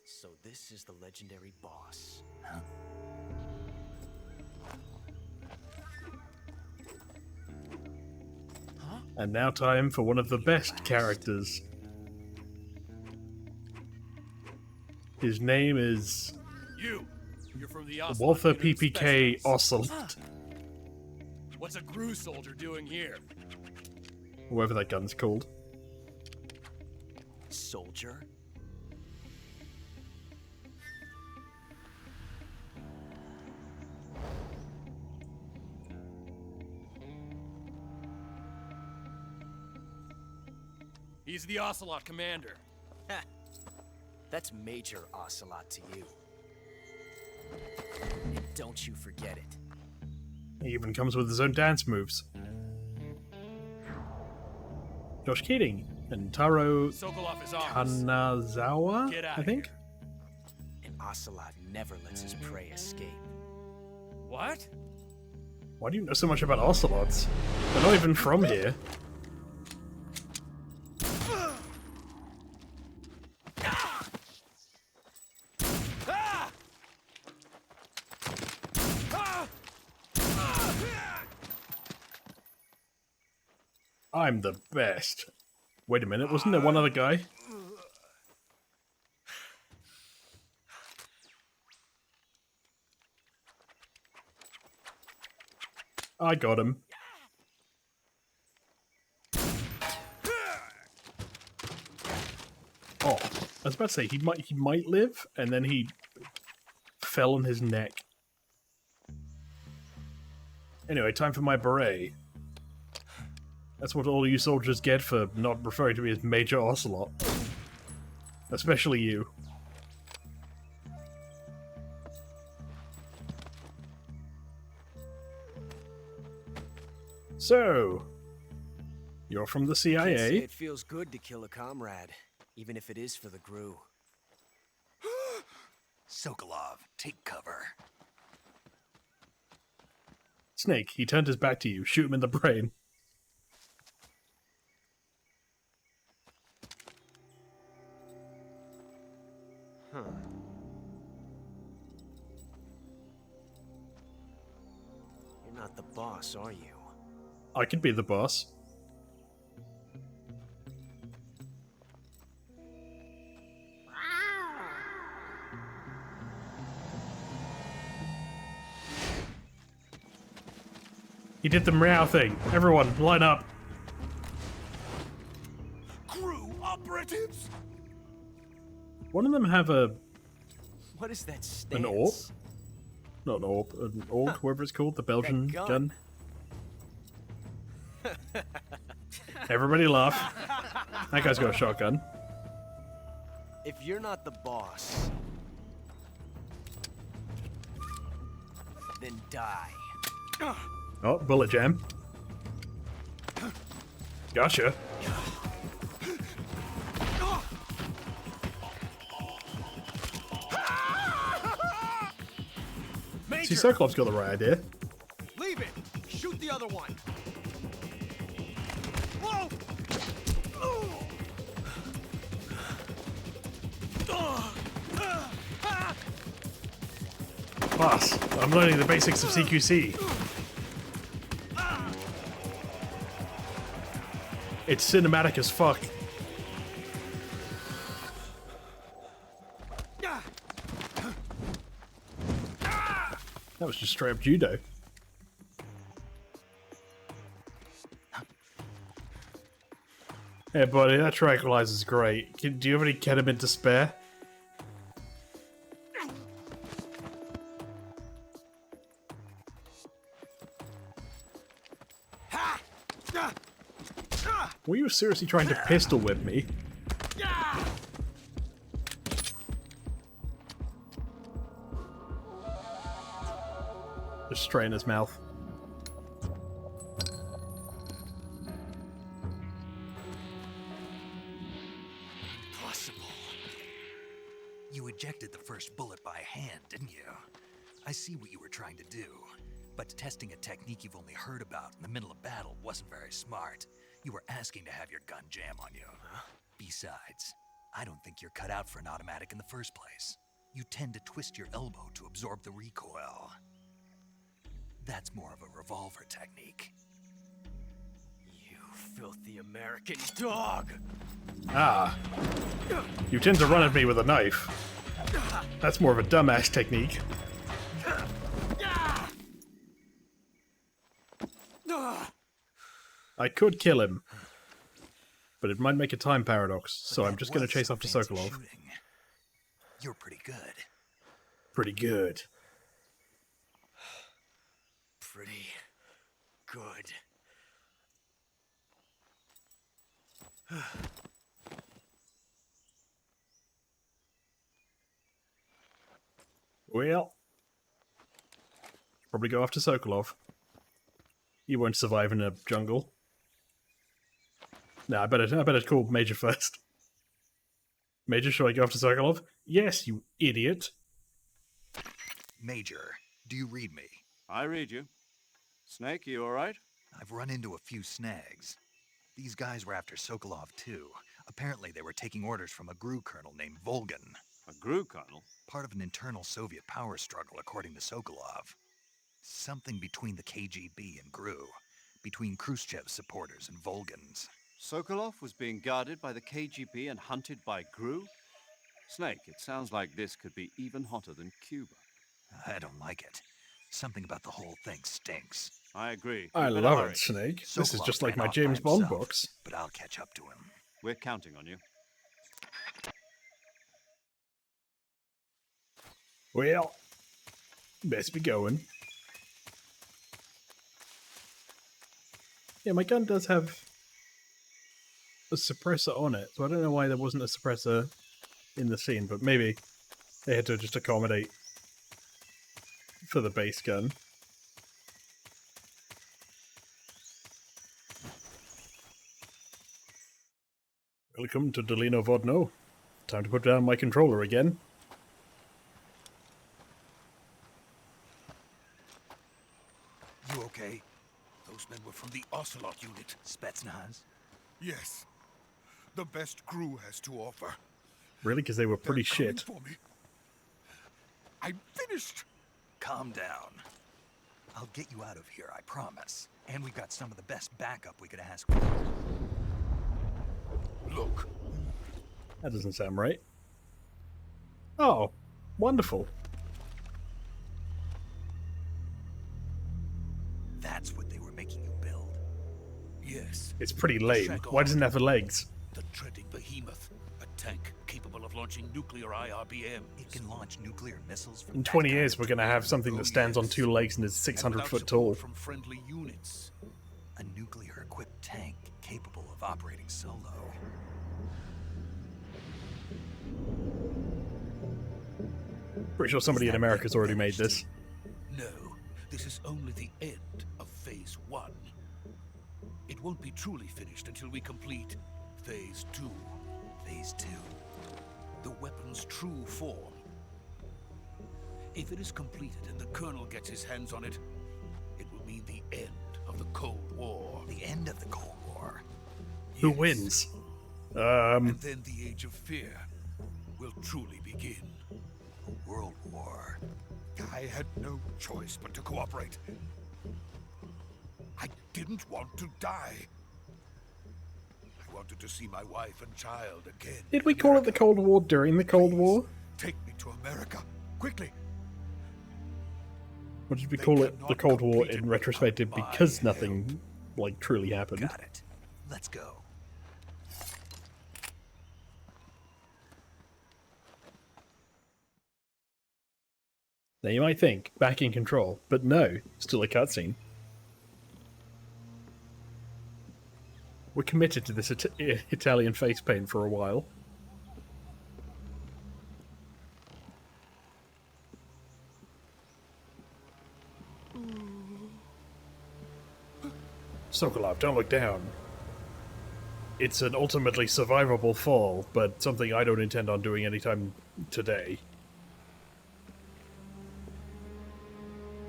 So this is the legendary boss. And now time for one of the best characters. His name is You're from the Ocelot Walther Unit PPK Specialists. Ocelot. What's a Gru soldier doing here? Whatever that gun's called. Soldier? He's the Ocelot commander. That's Major Ocelot to you. And don't you forget it. He even comes with his own dance moves. Josh Keating and Taro Sokolov is ours. Kanazawa, Get out I of think? here. And Ocelot never lets his prey escape. What? Why do you know so much about ocelots? They're not even from here. I'm the best. Wait a minute, wasn't there one other guy? I got him. Oh, I was about to say he might live, and then he fell on his neck. Anyway, time for my beret. That's what all you soldiers get for not referring to me as Major Ocelot. Especially you. So, you're from the Can't say CIA? it feels good to kill a comrade, even if it is for the GRU. Sokolov, take cover. Snake, he turned his back to you. Shoot him in the brain. Huh. You're not the boss, are you? I could be the boss. He did the meow thing. Everyone, line up. Crew operatives! One of them have What is that stance? an orb? Not an orb, an orb, whatever it's called, the Belgian gun. gun. Everybody laugh. That guy's got a shotgun. If you're not the boss, then die. Oh, bullet jam. Gotcha. See, Sokolov's got the right idea. Leave it! Shoot the other one! Whoa! Boss, I'm learning the basics of CQC. It's cinematic as fuck. That was just straight up judo. Hey buddy, that tranquilizer's great. Do you have any ketamine to spare? Were you seriously trying to pistol whip me? Just straight in his mouth. Impossible. You ejected the first bullet by hand, didn't you? I see what you were trying to do, but testing a technique you've only heard about in the middle of battle wasn't very smart. You were asking to have your gun jam on you. Besides, I don't think you're cut out for an automatic in the first place. You tend to twist your elbow to absorb the recoil. That's more of a revolver technique. You filthy American dog! Ah. You tend to run at me with a knife. That's more of a dumbass technique. I could kill him, but it might make a time paradox, so I'm just going to chase after Sokolov. Shooting. You're pretty good. Pretty good. Pretty good. Well, probably go after Sokolov. You won't survive in a jungle. No, I better call Major first. Major, should I go after Sokolov? Yes, you idiot. Major, do you read me? I read you. Snake, you alright? I've run into a few snags. These guys were after Sokolov too. Apparently they were taking orders from a GRU colonel named Volgan. A GRU colonel? Part of an internal Soviet power struggle, according to Sokolov. Something between the KGB and GRU. Between Khrushchev's supporters and Volgan's. Sokolov was being guarded by the KGB and hunted by GRU? Snake, it sounds like this could be even hotter than Cuba. I don't like it. Something about the whole thing stinks. I agree. I You better love hurry. it, Snake. This is Sokolov just like ran my off by James Bond himself, books. But I'll catch up to him. We're counting on you. Well, best be going. Yeah, my gun does have a suppressor on it, so I don't know why there wasn't a suppressor in the scene, but maybe they had to just accommodate for the base gun. Welcome to Dolino Vodno. Time to put down my controller again. You okay? Those men were from the Ocelot unit. Spetsnaz? Yes. The best GRU has to offer. Really? Because they were pretty They're coming shit. for me. I'm finished. Calm down. I'll get you out of here, I promise. And we've got some of the best backup we could ask for. Look. That doesn't sound right. Oh, wonderful. That's what they were making you build. Yes. It's pretty lame. Why doesn't it have legs? The treading behemoth. A tank capable of launching nuclear IRBM. It can launch nuclear missiles from In that 20 kind years, of we're going to have something Oh, that stands on yes. 2 legs and is And 600 without foot support tall. from friendly units. A nuclear-equipped tank capable of operating solo. Pretty sure somebody in America's already made this. No, this is only the end of Phase 1. It won't be truly finished until we complete Phase 2. Phase 2. The weapon's true form. If it is completed and the Colonel gets his hands on it, it will mean the end of the Cold War. The end of the Cold War. Who Yes. wins? And then the Age of Fear will truly begin. A world war. I had no choice but to cooperate. I didn't want to die. I wanted to see my wife and child again. Did we call it the Cold War during the Cold War? Take me to America, quickly. Or did we They call it the cannot Cold War compete in it retrospective without my because help. nothing, like, truly happened? Got it. Let's go. Now you might think, back in control, but no, still a cutscene. We're committed to this Italian face paint for a while. Sokolov, don't look down. It's an ultimately survivable fall, but something I don't intend on doing anytime today.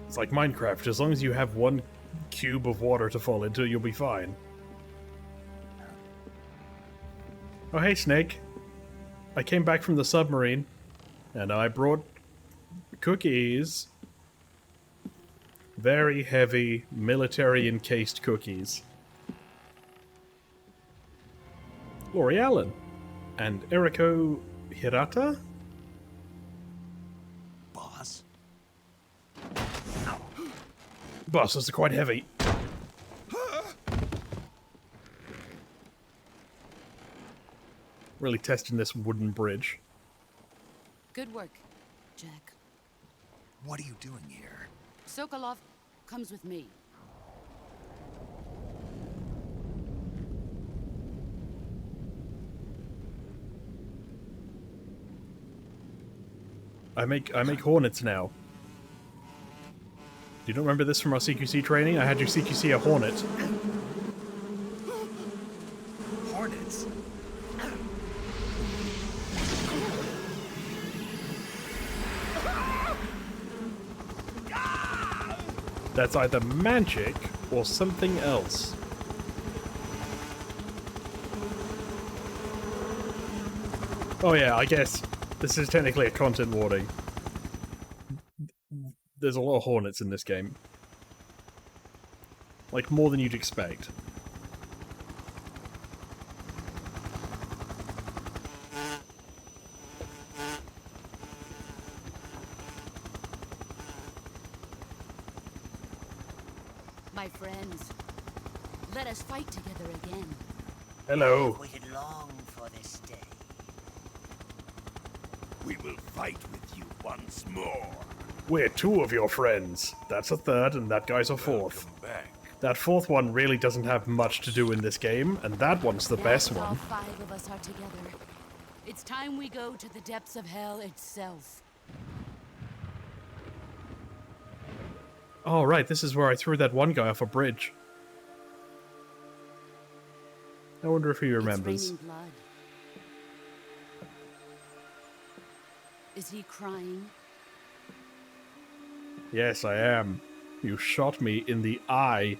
It's like Minecraft, as long as you have one cube of water to fall into, you'll be fine. Oh hey Snake. I came back from the submarine, and I brought cookies. Very heavy, military-encased cookies. Laurie Allen. And Eriko Hirata? Boss? Boss, those are quite heavy. Really testing this wooden bridge. Good work, Jack. What are you doing here? Sokolov comes with me. I make Hornets now. Do you not remember this from our CQC training? I had you CQC a Hornet. Hornets? That's either magic or something else. Oh yeah, I guess this is technically a content warning. There's a lot of hornets in this game. Like, more than you'd expect. My friends, let us fight together again. Hello. I've waited long for this day. We will fight with you once more. We're two of your friends. That's a third, and that guy's a fourth. Welcome back. That fourth one really doesn't have much to do in this game, and that one's the best Now that all one. 5 of us are together, it's time we go to the depths of hell itself. Oh, right, this is where I threw that one guy off a bridge. I wonder if he remembers. It's raining blood. Is he crying? Yes, I am. You shot me in the eye.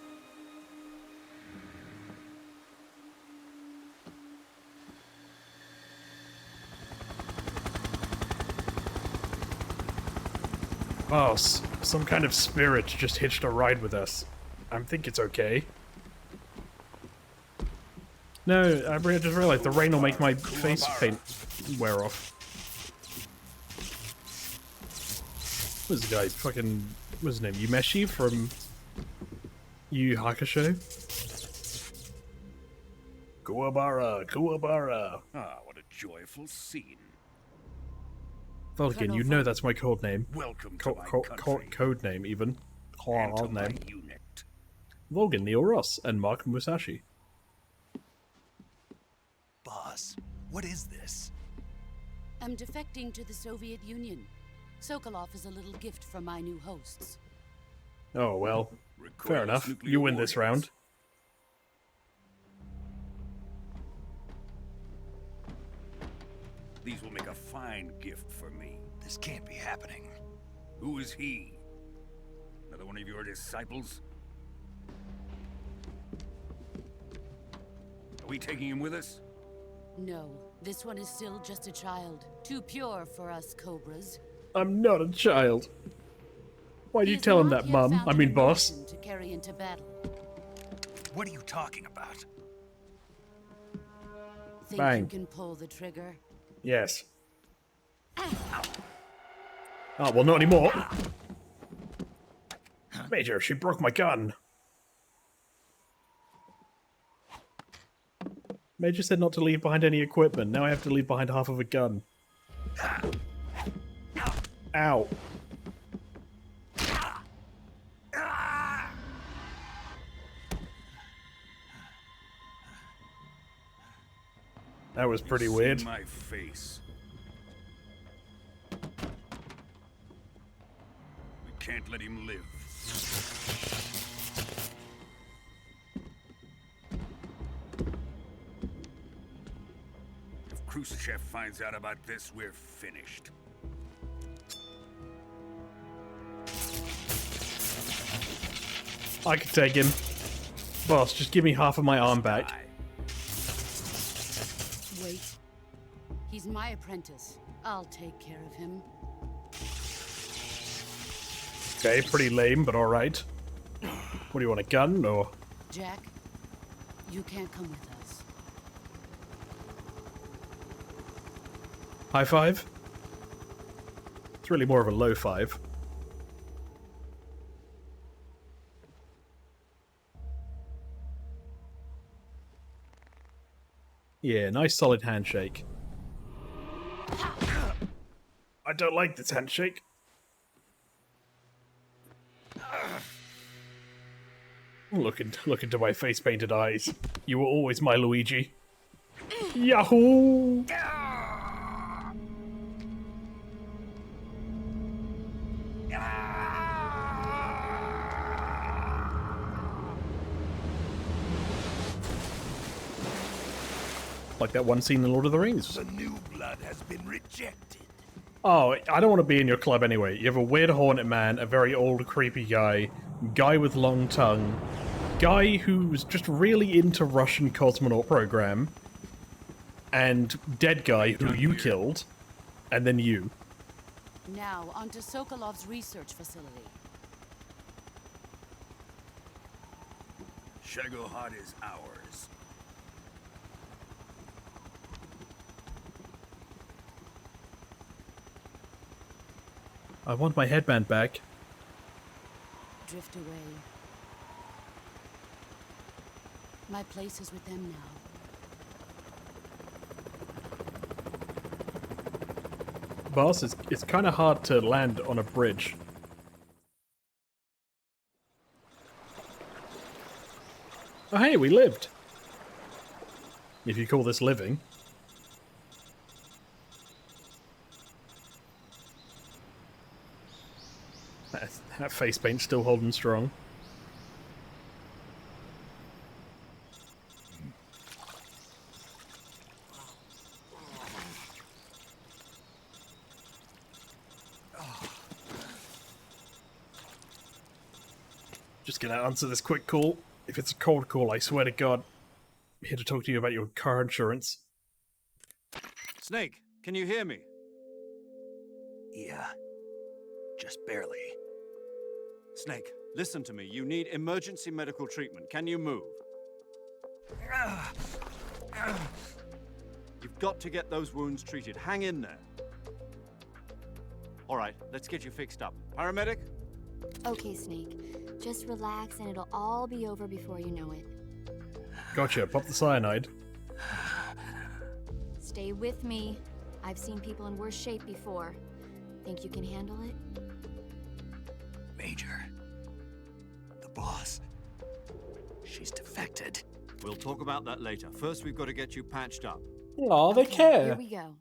Oh, some kind of spirit just hitched a ride with us. I think it's okay. No, I just realized the rain will make my face paint wear off. What's the guy? Fucking... What's his name? Yumeshi from... Yu Yu Hakusho? Kuwabara! Kuwabara! Ah, what a joyful scene. Vulcan, you know that's my code name. Welcome to my country. Code name, even. And to Code my name. unit. Vulcan, Neil Ross, and Mark Musashi. Boss, what is this? I'm defecting to the Soviet Union. Sokolov is a little gift from my new hosts. Oh, well. Fair Recoils enough. nuclear You win this warheads. round. These will make a fine gift for me. This can't be happening. Who is he? Another one of your disciples? Are we taking him with us? No, this one is still just a child. Too pure for us Cobras. I'm not a child. Why'd He you has tell him not that, yet Mum? found I an mean, boss. emotion to carry into battle. What are you talking about? Think Bang. you can pull the trigger? Yes. Oh, well, not anymore. Major, she broke my gun. Major said not to leave behind any equipment. Now I have to leave behind half of a gun. Ow. That was pretty See weird. my face. We can't let him live. If Khrushchev finds out about this, we're finished. I could take him. Boss, just give me half of my arm back. Die. Wait. He's my apprentice. I'll take care of him. Okay, pretty lame, but alright. What do you want, a gun, or...? Jack, you can't come with us. High five? It's really more of a low five. Yeah, nice solid handshake. I don't like this handshake. Look into my face-painted eyes. You were always my Luigi. Yahoo! Like that one scene in Lord of the Rings. The new blood has been rejected. Oh, I don't want to be in your club anyway. You have a weird hornet man, a very old, creepy guy, guy with long tongue, guy who's just really into Russian cosmonaut program, and dead guy who you killed, and then you. Now, onto Sokolov's research facility. Shagohod is ours. I want my headband back. Drift away. My place is with them now. Boss, it's kind of hard to land on a bridge. Oh hey, we lived! If you call this living. That face paint's still holding strong. Just gonna answer this quick call. If it's a cold call, I swear to God, I'm here to talk to you about your car insurance. Snake, can you hear me? Yeah. Just barely. Snake, listen to me. You need emergency medical treatment. Can you move? You've got to get those wounds treated. Hang in there. All right, let's get you fixed up. Paramedic? Okay, Snake. Just relax and it'll all be over before you know it. Gotcha, pop the cyanide. Stay with me. I've seen people in worse shape before. Think you can handle it? Major. The boss. She's defected. We'll talk about that later. First, we've got to get you patched up. Aw, they Okay, care. Here we go.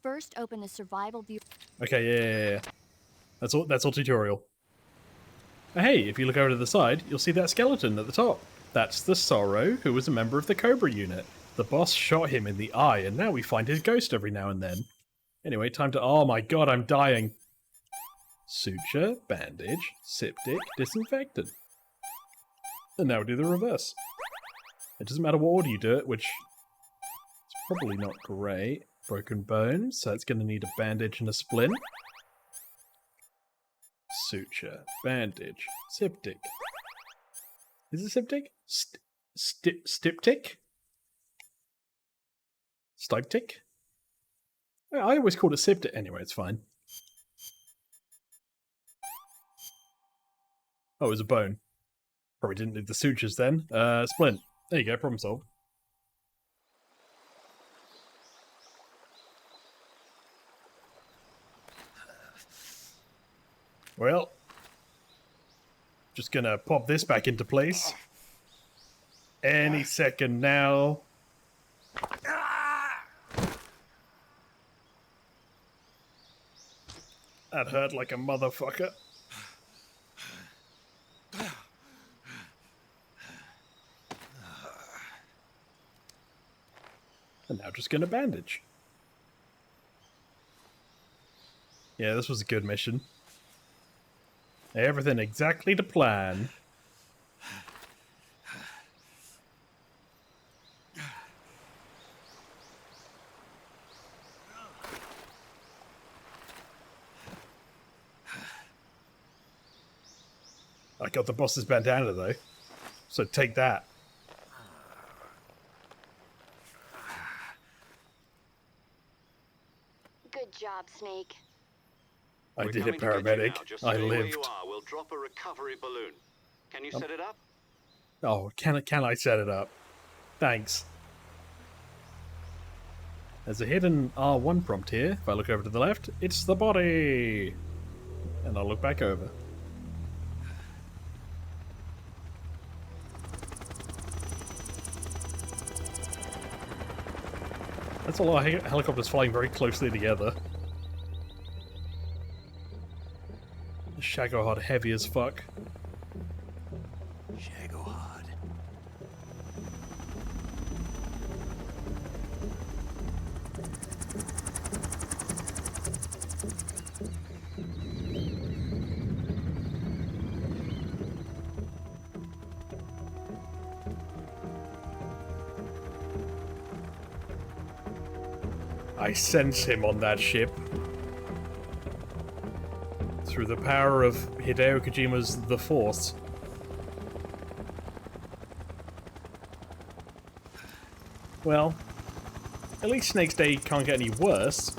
First, open the survival view. Okay, yeah. That's all tutorial. Hey, if you look over to the side, you'll see that skeleton at the top. That's the Sorrow, who was a member of the Cobra Unit. The boss shot him in the eye, and now we find his ghost every now and then. Anyway, time to... Oh my god, I'm dying. Suture, bandage, septic, disinfectant. And now we do the reverse. It doesn't matter what order you do it, which is probably not great. Broken bones, so it's going to need a bandage and a splint. Suture, bandage, septic. Is it septic? Stiptic? Stiptic? I always called it septic. Anyway, it's fine. Oh, it was a bone. Probably didn't need the sutures then. Splint. There you go, problem solved. Well, just gonna pop this back into place. Any second now. That hurt like a motherfucker. And now just gonna bandage. Yeah, this was a good mission. Everything exactly to plan. I got the boss's bandana though, so take that. Good job, Snake. I We're did coming it, to get you paramedic. now. Just I stay where lived. you are. We'll drop a recovery balloon. Can you set it up? Oh, can I set it up? Thanks. There's a hidden R1 prompt here. If I look over to the left, it's the body. And I'll look back over. That's a lot of helicopters flying very closely together. The Shagohod heavy as fuck. Shagohod. I sense him on that ship. Through the power of Hideo Kojima's The Force. Well, at least Snake's Day can't get any worse.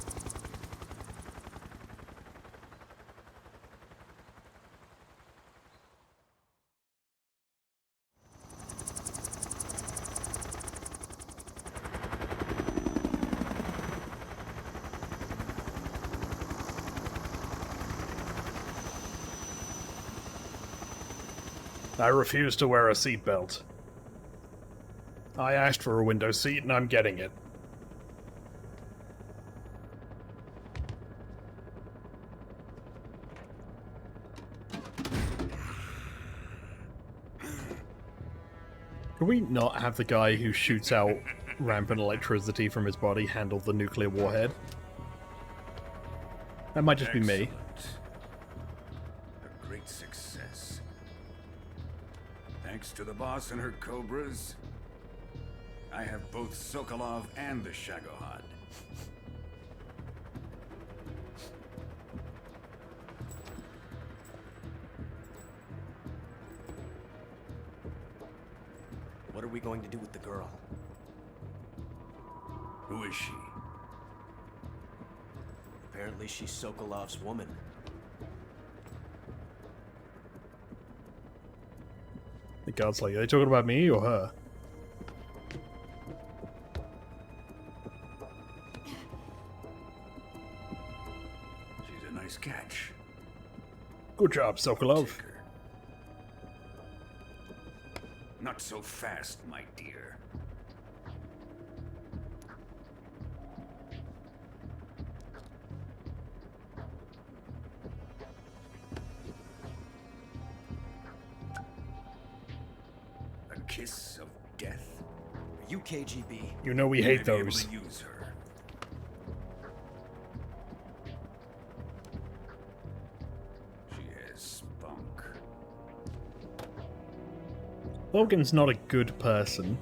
I refuse to wear a seatbelt. I asked for a window seat and I'm getting it. Can we not have the guy who shoots out rampant electricity from his body handle the nuclear warhead? That might just be me. A great success. Thanks to the boss and her Cobras, I have both Sokolov and the Shagohod. What are we going to do with the girl? Who is she? Apparently she's Sokolov's woman. The guard's like, are they talking about me or her? She's a nice catch. Good job, Sokolov. Take her. Not so fast, my dear. A kiss of death. Are you KGB? You know we You hate may be able those. to use her. She has spunk. Logan's not a good person.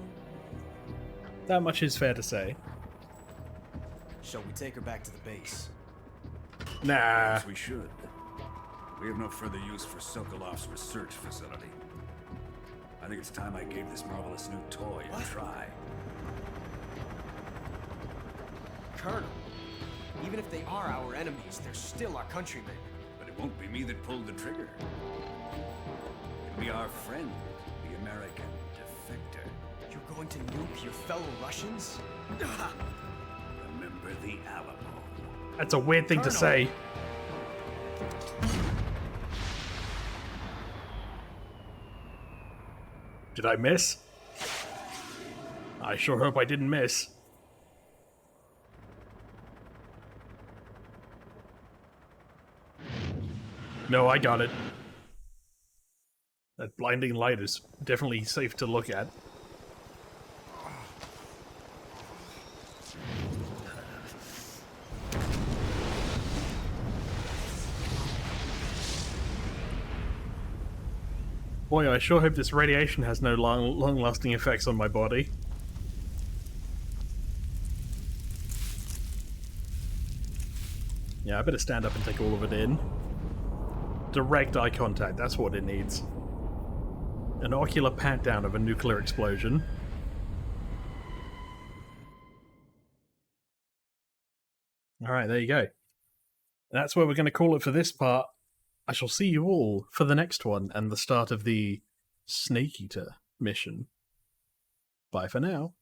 That much is fair to say. Shall we take her back to the base? Nah. Perhaps we should. We have no further use for Sokolov's research facility. I think it's time I gave this marvelous new toy a try. Colonel, even if they are our enemies, they're still our countrymen. But it won't be me that pulled the trigger. It'll be our friend, the American defector. You're going to nuke your fellow Russians? Remember the Alamo. That's a weird thing to say. Did I miss? I sure hope I didn't miss. No, I got it. That blinding light is definitely safe to look at. Boy, I sure hope this radiation has no long-lasting effects on my body. Yeah, I better stand up and take all of it in. Direct eye contact, that's what it needs. An ocular pat-down of a nuclear explosion. Alright, there you go. That's where we're going to call it for this part. I shall see you all for the next one and the start of the Snake Eater mission. Bye for now.